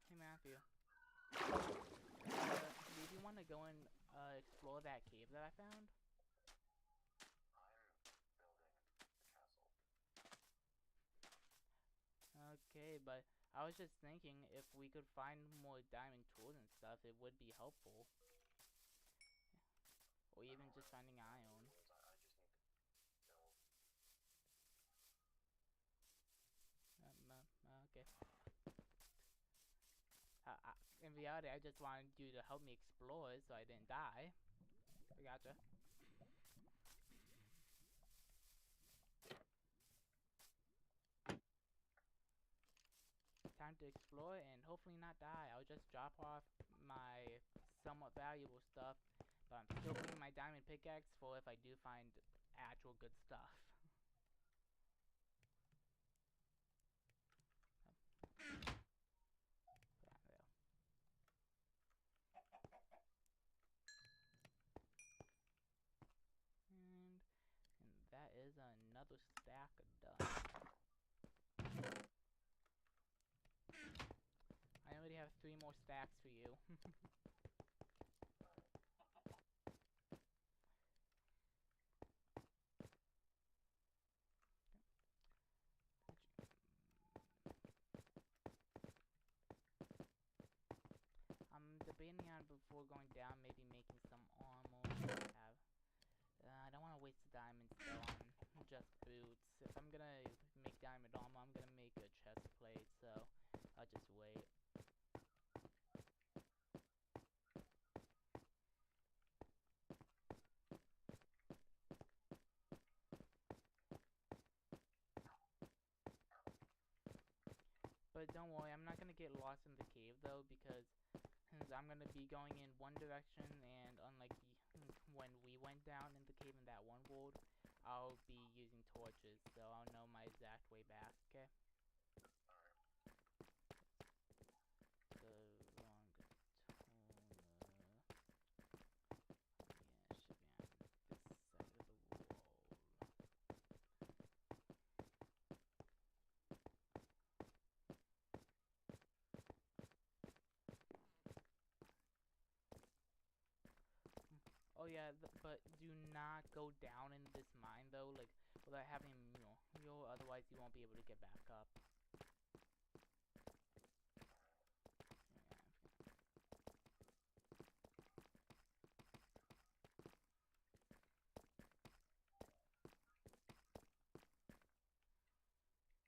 Hey Matthew. Did you want to go and explore that cave that I found? I'm building the castle. Okay, but I was just thinking if we could find more diamond tools and stuff, it would be helpful. Or even just finding iron. I just need to build. Okay. In reality, I just wanted you to help me explore so I didn't die. I gotcha. Time to explore and hopefully not die. I'll just drop off my somewhat valuable stuff, but I'm still bringing my diamond pickaxe for if I do find actual good stuff. There. And have 3 more stacks for you. I'm debating on before going down, maybe making some armor. I don't want to waste the diamonds though on just boots. If I'm gonna make diamond armor, I'm gonna make a chest plate, so I'll just wait. But don't worry, I'm not gonna get lost in the cave though, because I'm gonna be going in one direction, and unlike when we went down in the cave in that one world, I'll be using torches, so I'll know my exact way back, okay? The wrong corner. Yeah, it should be on this side of the wall. Oh yeah, but do not go down in this mine though, like without having a mule, otherwise you won't be able to get back up.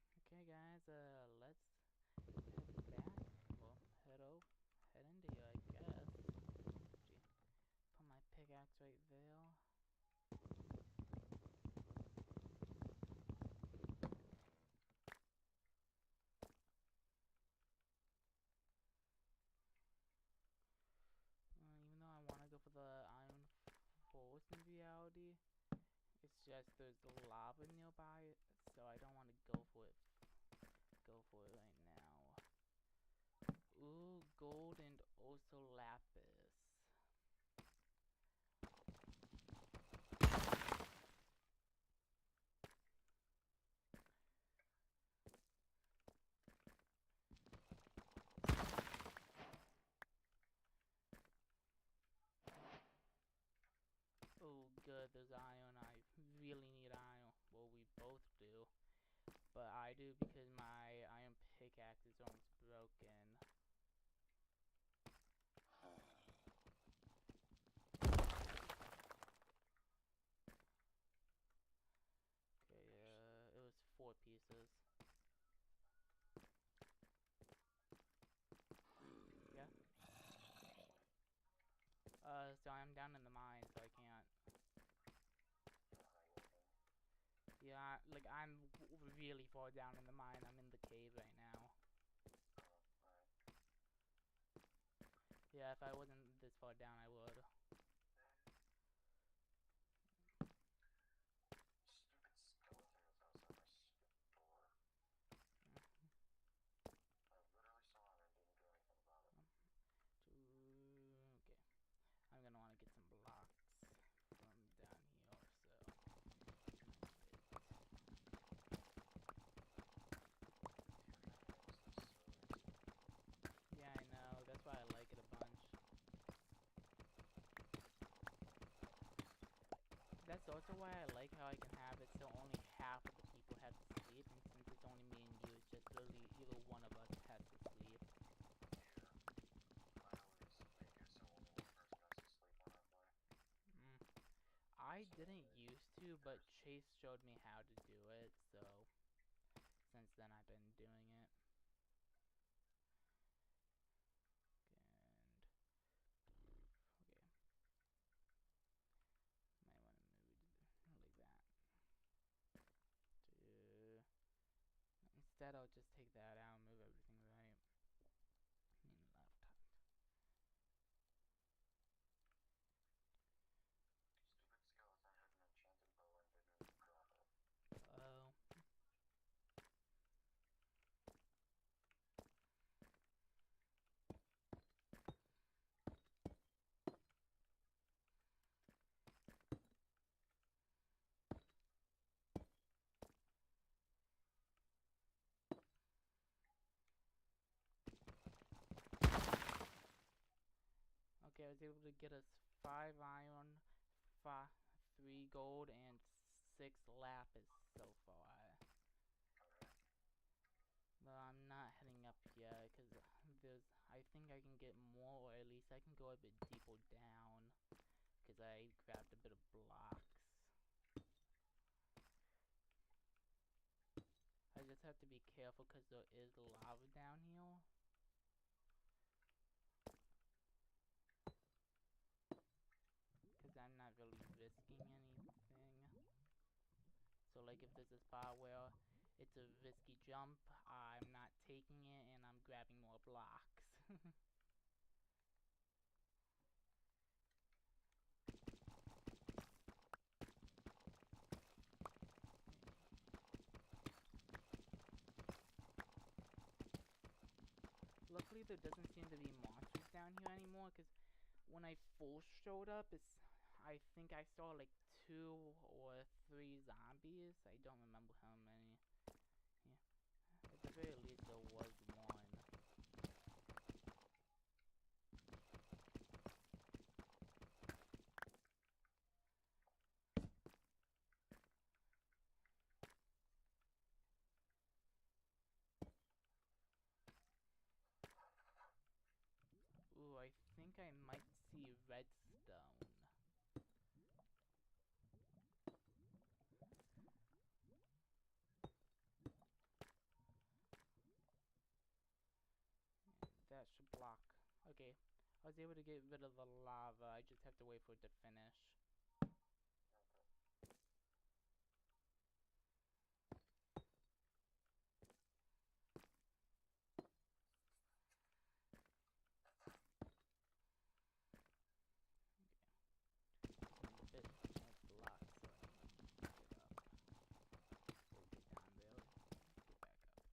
Yeah, okay guys, let's head back. Well, head into you, I guess. Gee, put my pickaxe right there. Even though I want to go for the iron force in reality, it's just there's lava nearby, so I don't want to go for it. Go for it right now. Ooh, gold and also lapis. Oh, good, there's iron. I really need iron. Well, we both do. But I do because my iron pickaxe is almost broken. Okay, it was 4 pieces. Yeah? So I'm down in the mine, so I can't. Yeah, like I'm really far down in the mine. I'm in the cave right now. Yeah, if I wasn't this far down, I would. Stupid skeleton is outside my stupid door. I literally saw him and didn't do anything about it. Okay. I'm gonna want to get some blocks from down here, so. Yeah, I know. That's why I like it a bunch. That's also why I like how I can have it so only half of the people have to sleep, and since it's only me and you, it's just literally either one of us has to sleep. I always make it so only one person has to sleep when I play. I didn't used to, but Chase showed me how to do it, so since then I've been doing it. And okay, might want to move it like that. Instead, I'll just take that out and move everything right. I mean left. Stupid skeleton had an enchanted bow and didn't drop it. Oh. I was able to get us 5 iron, 3 gold, and 6 lapis so far. Okay. But I'm not heading up yet, because I think I can get more, or at least I can go a bit deeper down, because I grabbed a bit of blocks. I just have to be careful, because there is lava down here. Because I'm not really risking anything. So like if there's a spot where it's a risky jump, I'm not taking it and I'm grabbing more blocks. Luckily there doesn't seem to be monsters down here anymore, because when I first showed up, I think I saw like 2 or 3 zombies. I don't remember how many. Yeah. At the very least there was one. Ooh, I think I might see redstone. That should block. Okay, I was able to get rid of the lava. I just have to wait for it to finish. Okay. A bit more blocks so I can get up. Or get down there. Get back up.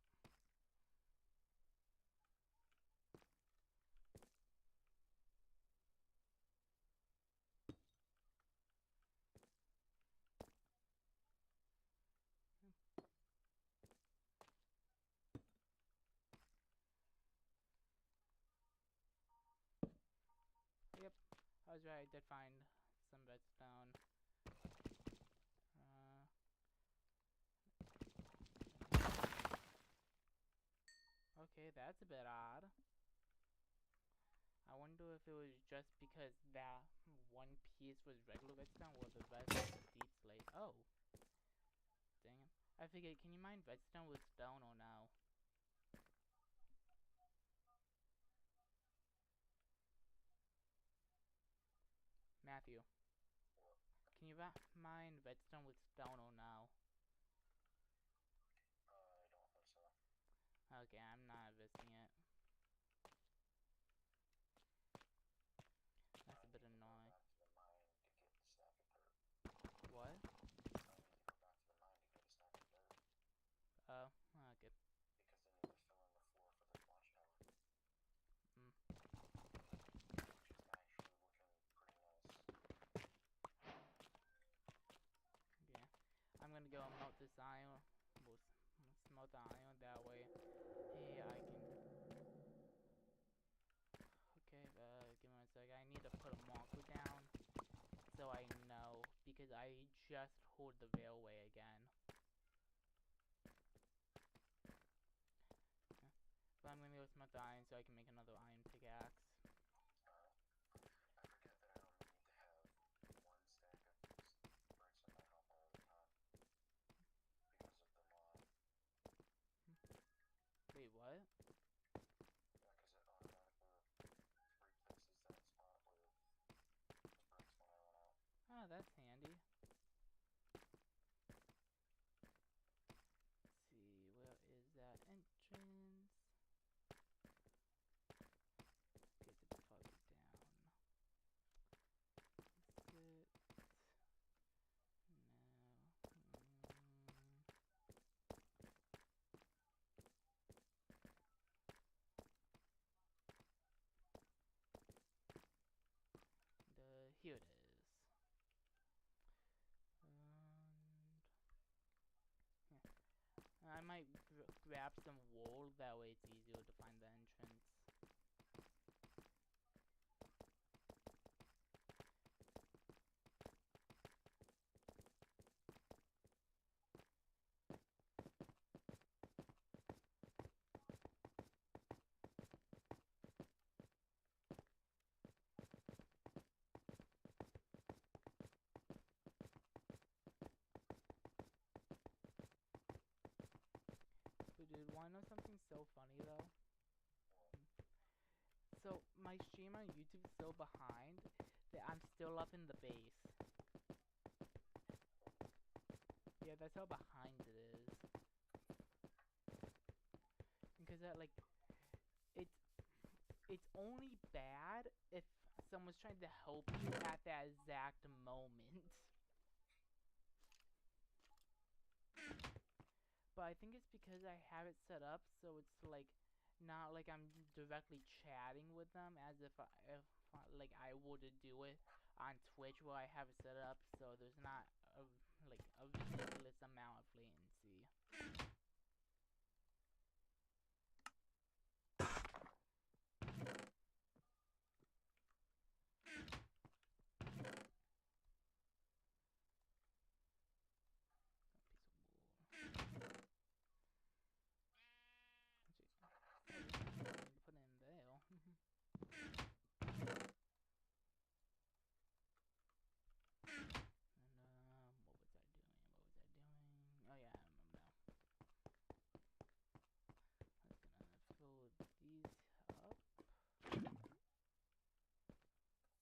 Yep, I was right. I did find some redstone. Okay, that's a bit odd. I wonder if it was just because that one piece was regular redstone or the rest was the deep slate. Oh, dang it. I figured, can you mine redstone with stone or no? Matthew, What? can you mine redstone with stone or no? I don't think so. Okay, I'm not risking it. That's a bit I need to go annoying. back to the mine to get the stack of dirt. What? I need to go back to the mine to get a stack of dirt. Oh, okay. Because they need to fill in the floor for this watchtower. Mm. Which is actually looking pretty nice. Okay. I'm gonna go melt this iron. We'll smelt the iron that way. Hey, I can. Okay, give me a sec. I need to put a marker down so I know, because I just heard the railway again. Yeah. But I'm gonna go smelt the iron so I can make another iron pickaxe. I forget that I don't need to have one stack of bricks in my home all the time. Because of the mod. Wait, what? Yeah, because it automatically replaces that spot with bricks when I run out. Oh, that's handy. Let's see, where is that entrance? Okay, it's a bit farther down. Is it? No. Here it is. And yeah. I might grab some wool, that way it's easier to find the entrance. my stream on YouTube so behind that I'm still up in the base. Yeah, that's how behind it is. Because that, like, it's only bad if someone's trying to help you at that exact moment. But I think it's because I have it set up so it's like not like I'm directly chatting with them as if like I would do it on Twitch where I have it set up so there's not a ridiculous amount of latency. Put it in there. And what was I doing? Oh yeah, I remember now. I was gonna fill these up.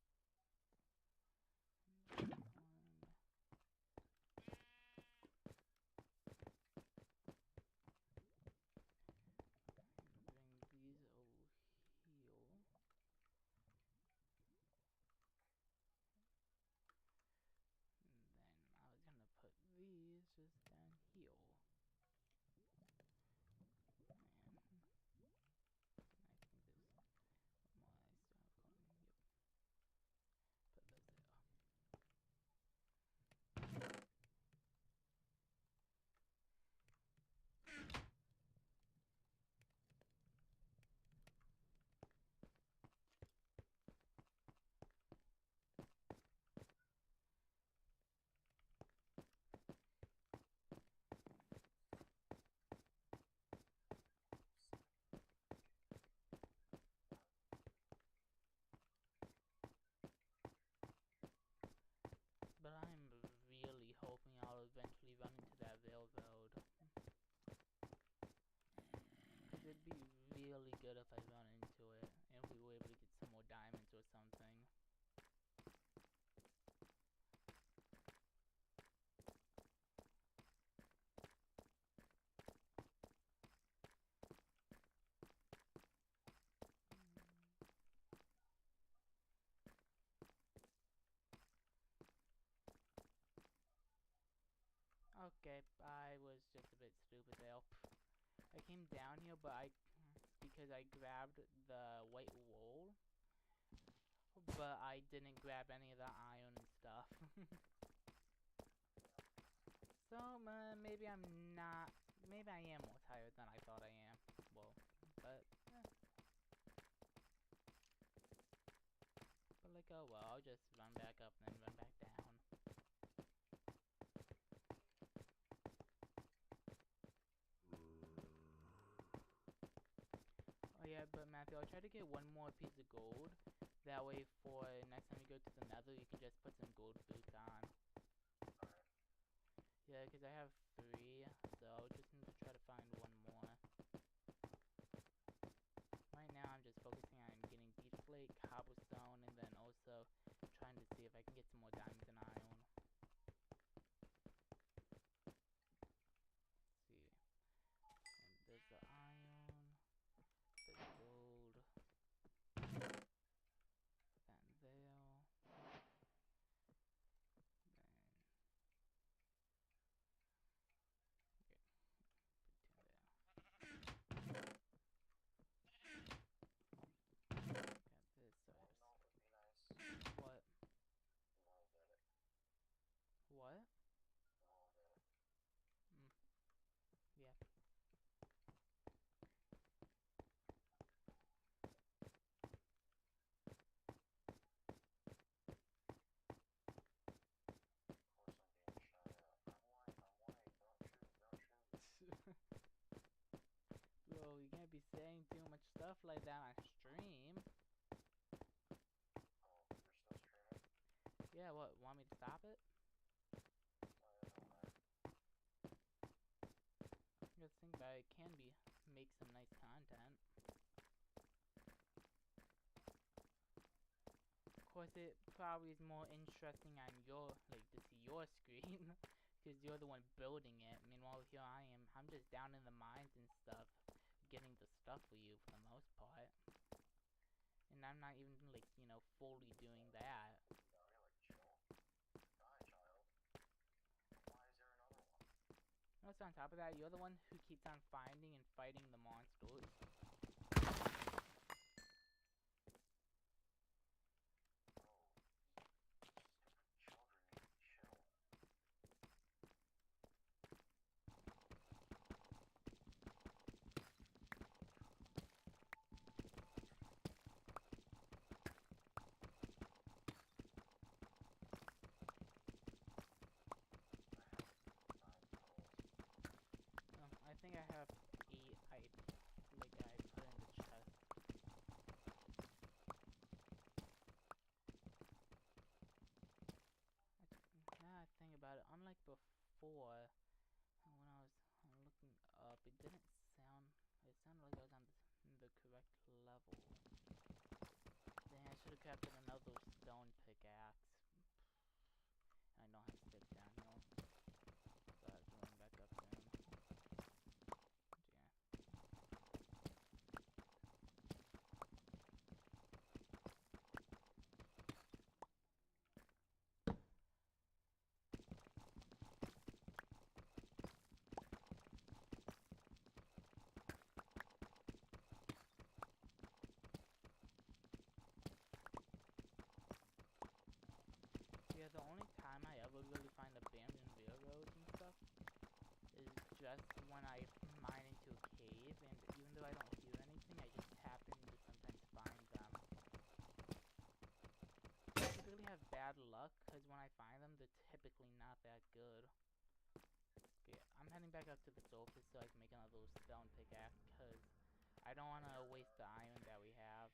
Bring these over here. And then I was gonna put these just down here. And I think there's one more I still have cotton. Yep. Put those there. But I'm really hoping I'll eventually run into that railroad. Cause it'd be really good if I run into it and we were able to get some more diamonds or something. Okay, I was just a bit stupid there. I came down here, but because I grabbed the white wool, but I didn't grab any of the iron and stuff. So, maybe I'm not, maybe I am more tired than I thought I am. Well, but, But like, oh well, I'll just run back up and then run back down. Oh yeah, but Matthew, I'll try to get one more piece of gold. That way for next time you go to the nether, you can just put some gold boots on. Alright. Yeah, because I have 3, so I'll just need to try to find one more. Right now I'm just focusing on getting beach flake, cobblestone, and then also trying to see if I can get some more diamonds and iron. Let's see. And there's the iron. The gold. Put that in there. Then course, it probably is more interesting on your, like, to see your screen, because you're the one building it. Meanwhile, here I am. I'm just down in the mines and stuff, getting the stuff for you for the most part. And I'm not even, like, you know, fully doing that. Yeah, really chill. Die, child. Why is there another one? Also, on top of that, you're the one who keeps on finding and fighting the monsters. Oh, stupid children need to chill. I think I have 8 I put in the chest. Now I think about it, unlike before, when I was looking up, it didn't sound, it sounded like I was on the correct level. Dang, I should have kept another stone pickaxe. I don't have sticks down here, so I have to run back up soon. Yeah. Yeah, the only time I ever really find abandoned railroads and stuff is just when I mine into a cave, and even though I don't hear anything, I just happen to sometimes find them. I typically have bad luck, because when I find them, they're typically not that good. Okay, I'm heading back up to the surface so I can make another stone pickaxe, because I don't want to waste the iron that we have.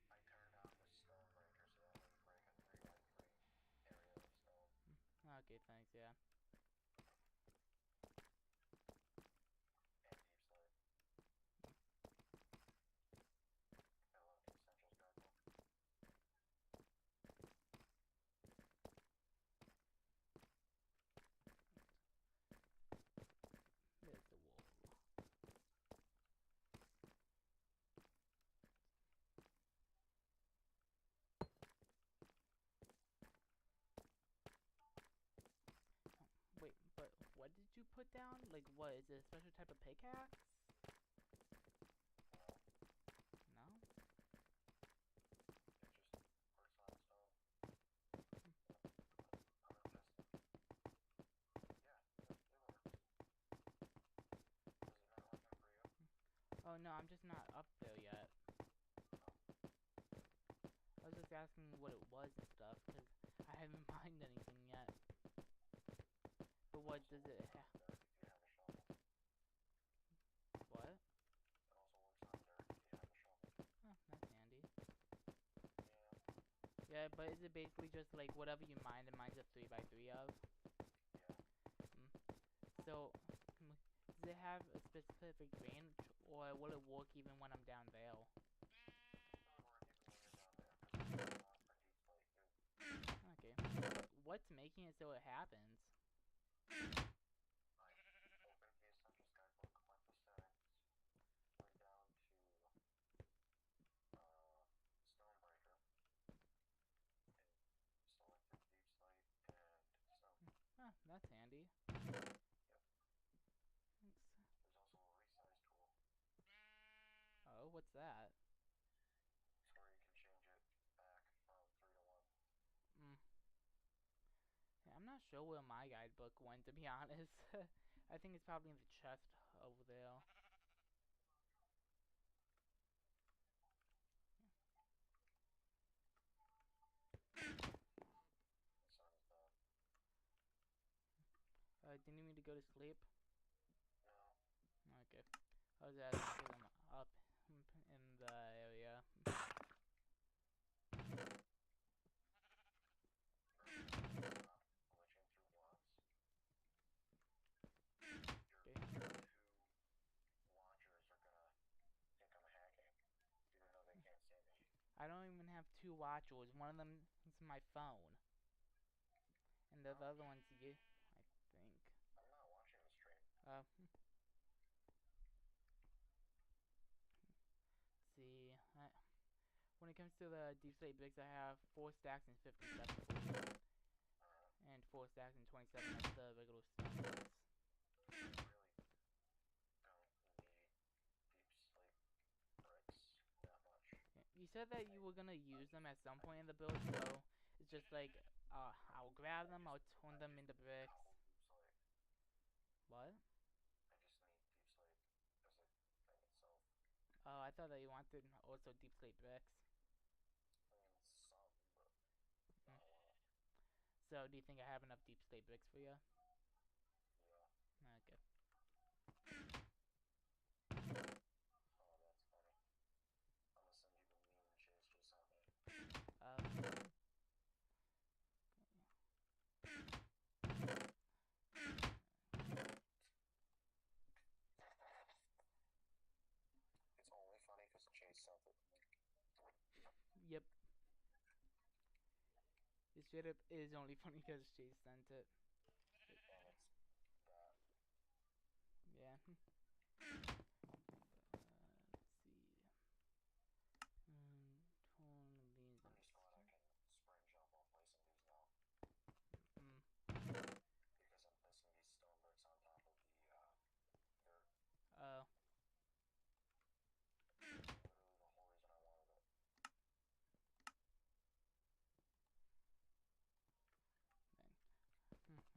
I turned on the stone breaker so that way you break a 3x3 area of stone. Okay, thanks, yeah. And deep slate. I love the Essentials Guidebook. There's the wall. Wait, but what did you put down? Like, what, is it a special type of pickaxe? No? It just works on stone. Yeah, it works. Is it not working for you? Oh no, I'm just not up there yet. I was just asking what it was and stuff, because I haven't mined anything yet. But what does it have? Dirt if you have a shovel. What? It also works on dirt if you have a shovel. Oh, that's handy. Yeah. Yeah, but is it basically just like whatever you mine, it mines a 3x3 of? Yeah. So, does it have a specific range, or will it work even when I'm down there? It would work even when you're down there, because it's not for deep slate too. Okay. What's making it so it happens? I opened the Essentials Guidebook, went to settings, went down to Stonebreaker, and selected deep slate and stone. Huh, that's handy. Yep. Thanks. There's also a resize tool. Oh, what's that? It's where you can change it back from 3 to 1. Yeah, I'm not sure where my guidebook went, to be honest. I think it's probably in the chest over there. The sun is down. Do you need me to go to sleep? No. Okay. I was asking because I'm up in the area. Glitching through blocks. Okay. Your 2 watchers are gonna think I'm hacking, even though they can't see me. I don't even have two watchers. One of them is my phone. And the other one's you, I think. I'm not watching the stream. See, when it comes to the deep slate bricks, I have 4 stacks and 57. And 4 stacks and 27 of the regular stone bricks. You really don't need deep slate bricks that much. You said that you were gonna use them at some point in the build, so it's just like, I'll grab them, I'll turn them into bricks. What? I just need deep slate as a thing itself. Oh, I thought that you wanted also deep slate bricks. I mean, some, but not a lot. So, do you think I have enough deep slate bricks for you? Yeah. Okay. Oh, that's funny. I'm gonna send you the meme Chase just sent me. It's only funny because Chase sent it to me. Yep. It straight up is only funny because Chase sent it. And it's that. Yeah. Let's see. Torn these. Pretty squad I can spring jump off Mason News now. Because I'm placing these stone bricks on top of the dirt. Oh. That's literally the whole reason I wanted it.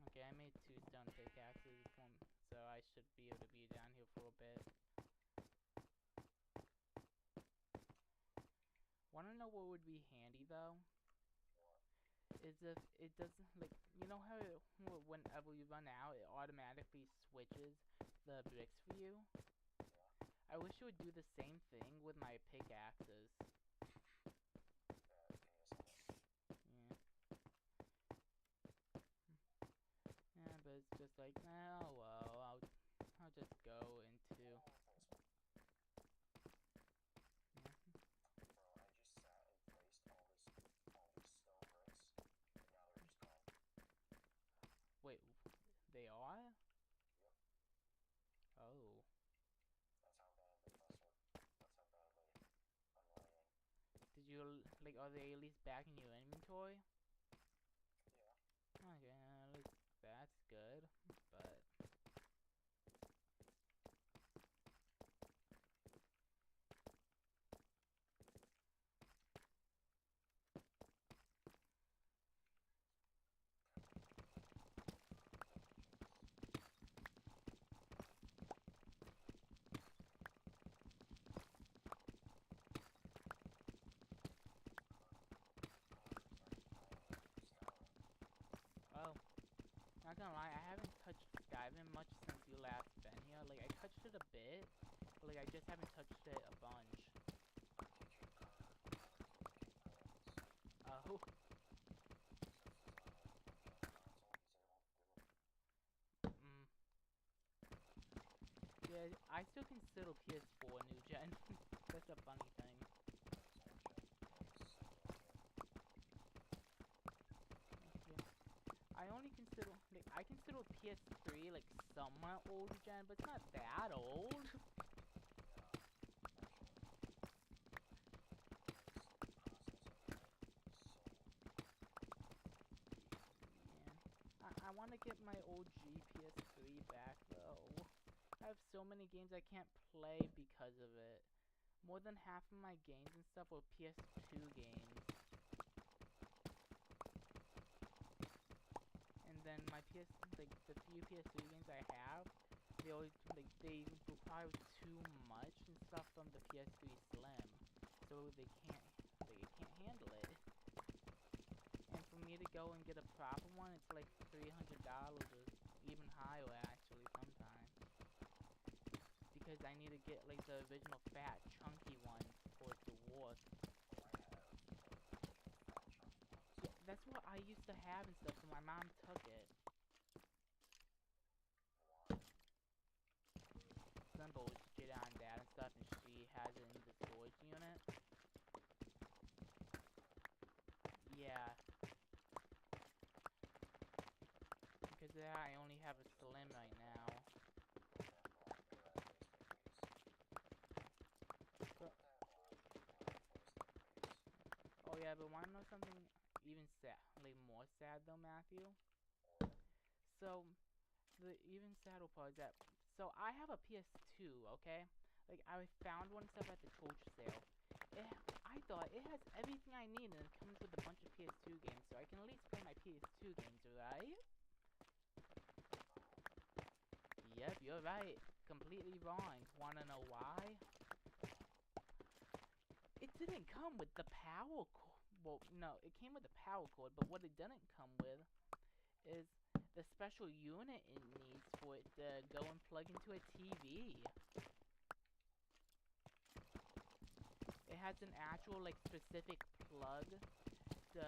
Okay, I made 2 stone pickaxes, so I should be able to be down here for a bit. Wanna know what would be handy though? What? Is if it doesn't, like, you know how whenever you run out, it automatically switches the bricks for you? Yeah. I wish it would do the same thing with my pickaxes. Yeah, give me a second. Yeah. Yeah, but it's just like, oh well, I'll just go into. Bro, I just sat and placed all these stone bricks, and now they're just gone. Wait, they are? Yep. Oh. That's how badly I'm lagging. Did you, like, are they at least back in your inventory? Yeah. Okay, at least that's good, but. Oh, not gonna lie, I haven't touched Skyrim much since you last been here. Like, I touched it a bit, but like, I just haven't touched it a bunch. Oh. Yeah, I still consider PS4 new gen. That's a funny thing. Yeah. I only consider, like, I consider PS3 like somewhat old gen, but it's not that old. Yeah. I want to get my OG PS3 back though. I have so many games I can't play because of it. More than half of my games and stuff were PS2 games. And then my like the few PS3 games I have, they always, like, they require too much and stuff from the PS3 Slim, so they can't handle it. And for me to go and get a proper one, it's like $300 or even higher actually sometimes. Because I need to get like the original fat chunky ones for it to work. Yeah, that's what I used to have and stuff, so my mom took it. Simple, shit on dad and stuff, and she has it in the storage unit. Oh yeah, but wanna know something even sad, like more sad though, Matthew? So the even sadder part is that I have a PS2, okay? Like I found one stuff at the coach sale. It, I thought it has everything I need and it comes with a bunch of PS2 games, so I can at least play my PS2 games, right? Yep, you're right. Completely wrong. Wanna know why? It didn't come with the power cord. Well, no, it came with the power cord, but what it didn't come with is the special unit it needs for it to go and plug into a TV. It has an actual, like, specific plug to,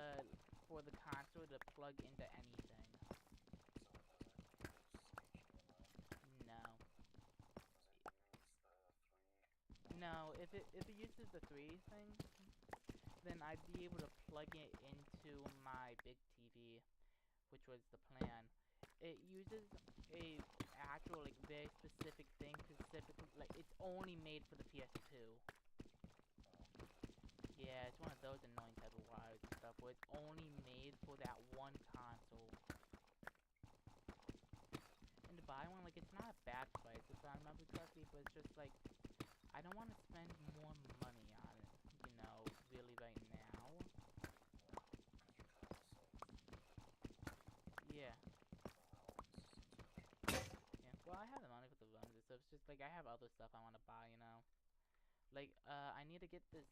for the console to plug into anything. No. No, if it uses the 3 thing, then I'd be able to plug it into my big TV, which was the plan. It uses a actual, like, very specific thing, specifically, like, it's only made for the PS2. Yeah, it's one of those annoying type of wires and stuff where it's only made for that one console. And to buy one, like, it's not a bad price if I remember correctly, but it's just like, I don't want to spend more money on it, you know, really right now. Yeah. Yeah, well, I have the money for the lenses, so it's just like I have other stuff I want to buy, you know. Like, I need to get this,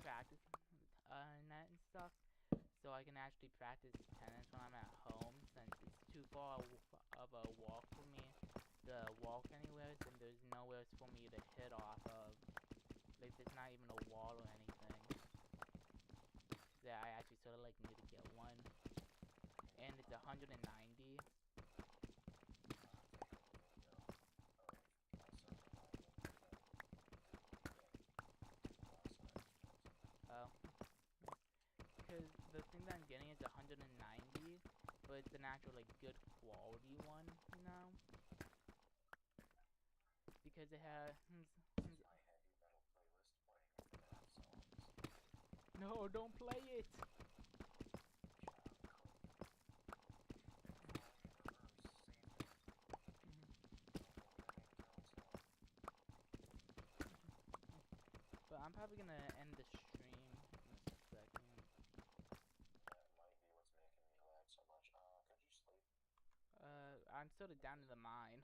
practice, net and stuff, so I can actually practice tennis when I'm at home, since it's too far of a walk for me to walk anywhere, and there's nowhere for me to hit off of. Like, there's not even a wall or anything. Yeah, I actually sort of, like, need to get one. And it's 190. Oh. Because the thing that I'm getting is 190, but it's an actual, like, good quality one, you know? Because it has... No, don't play it! But I'm probably gonna end the stream in a second. That might be what's making me lag so much. Could you sleep? I'm sort of down to the mine.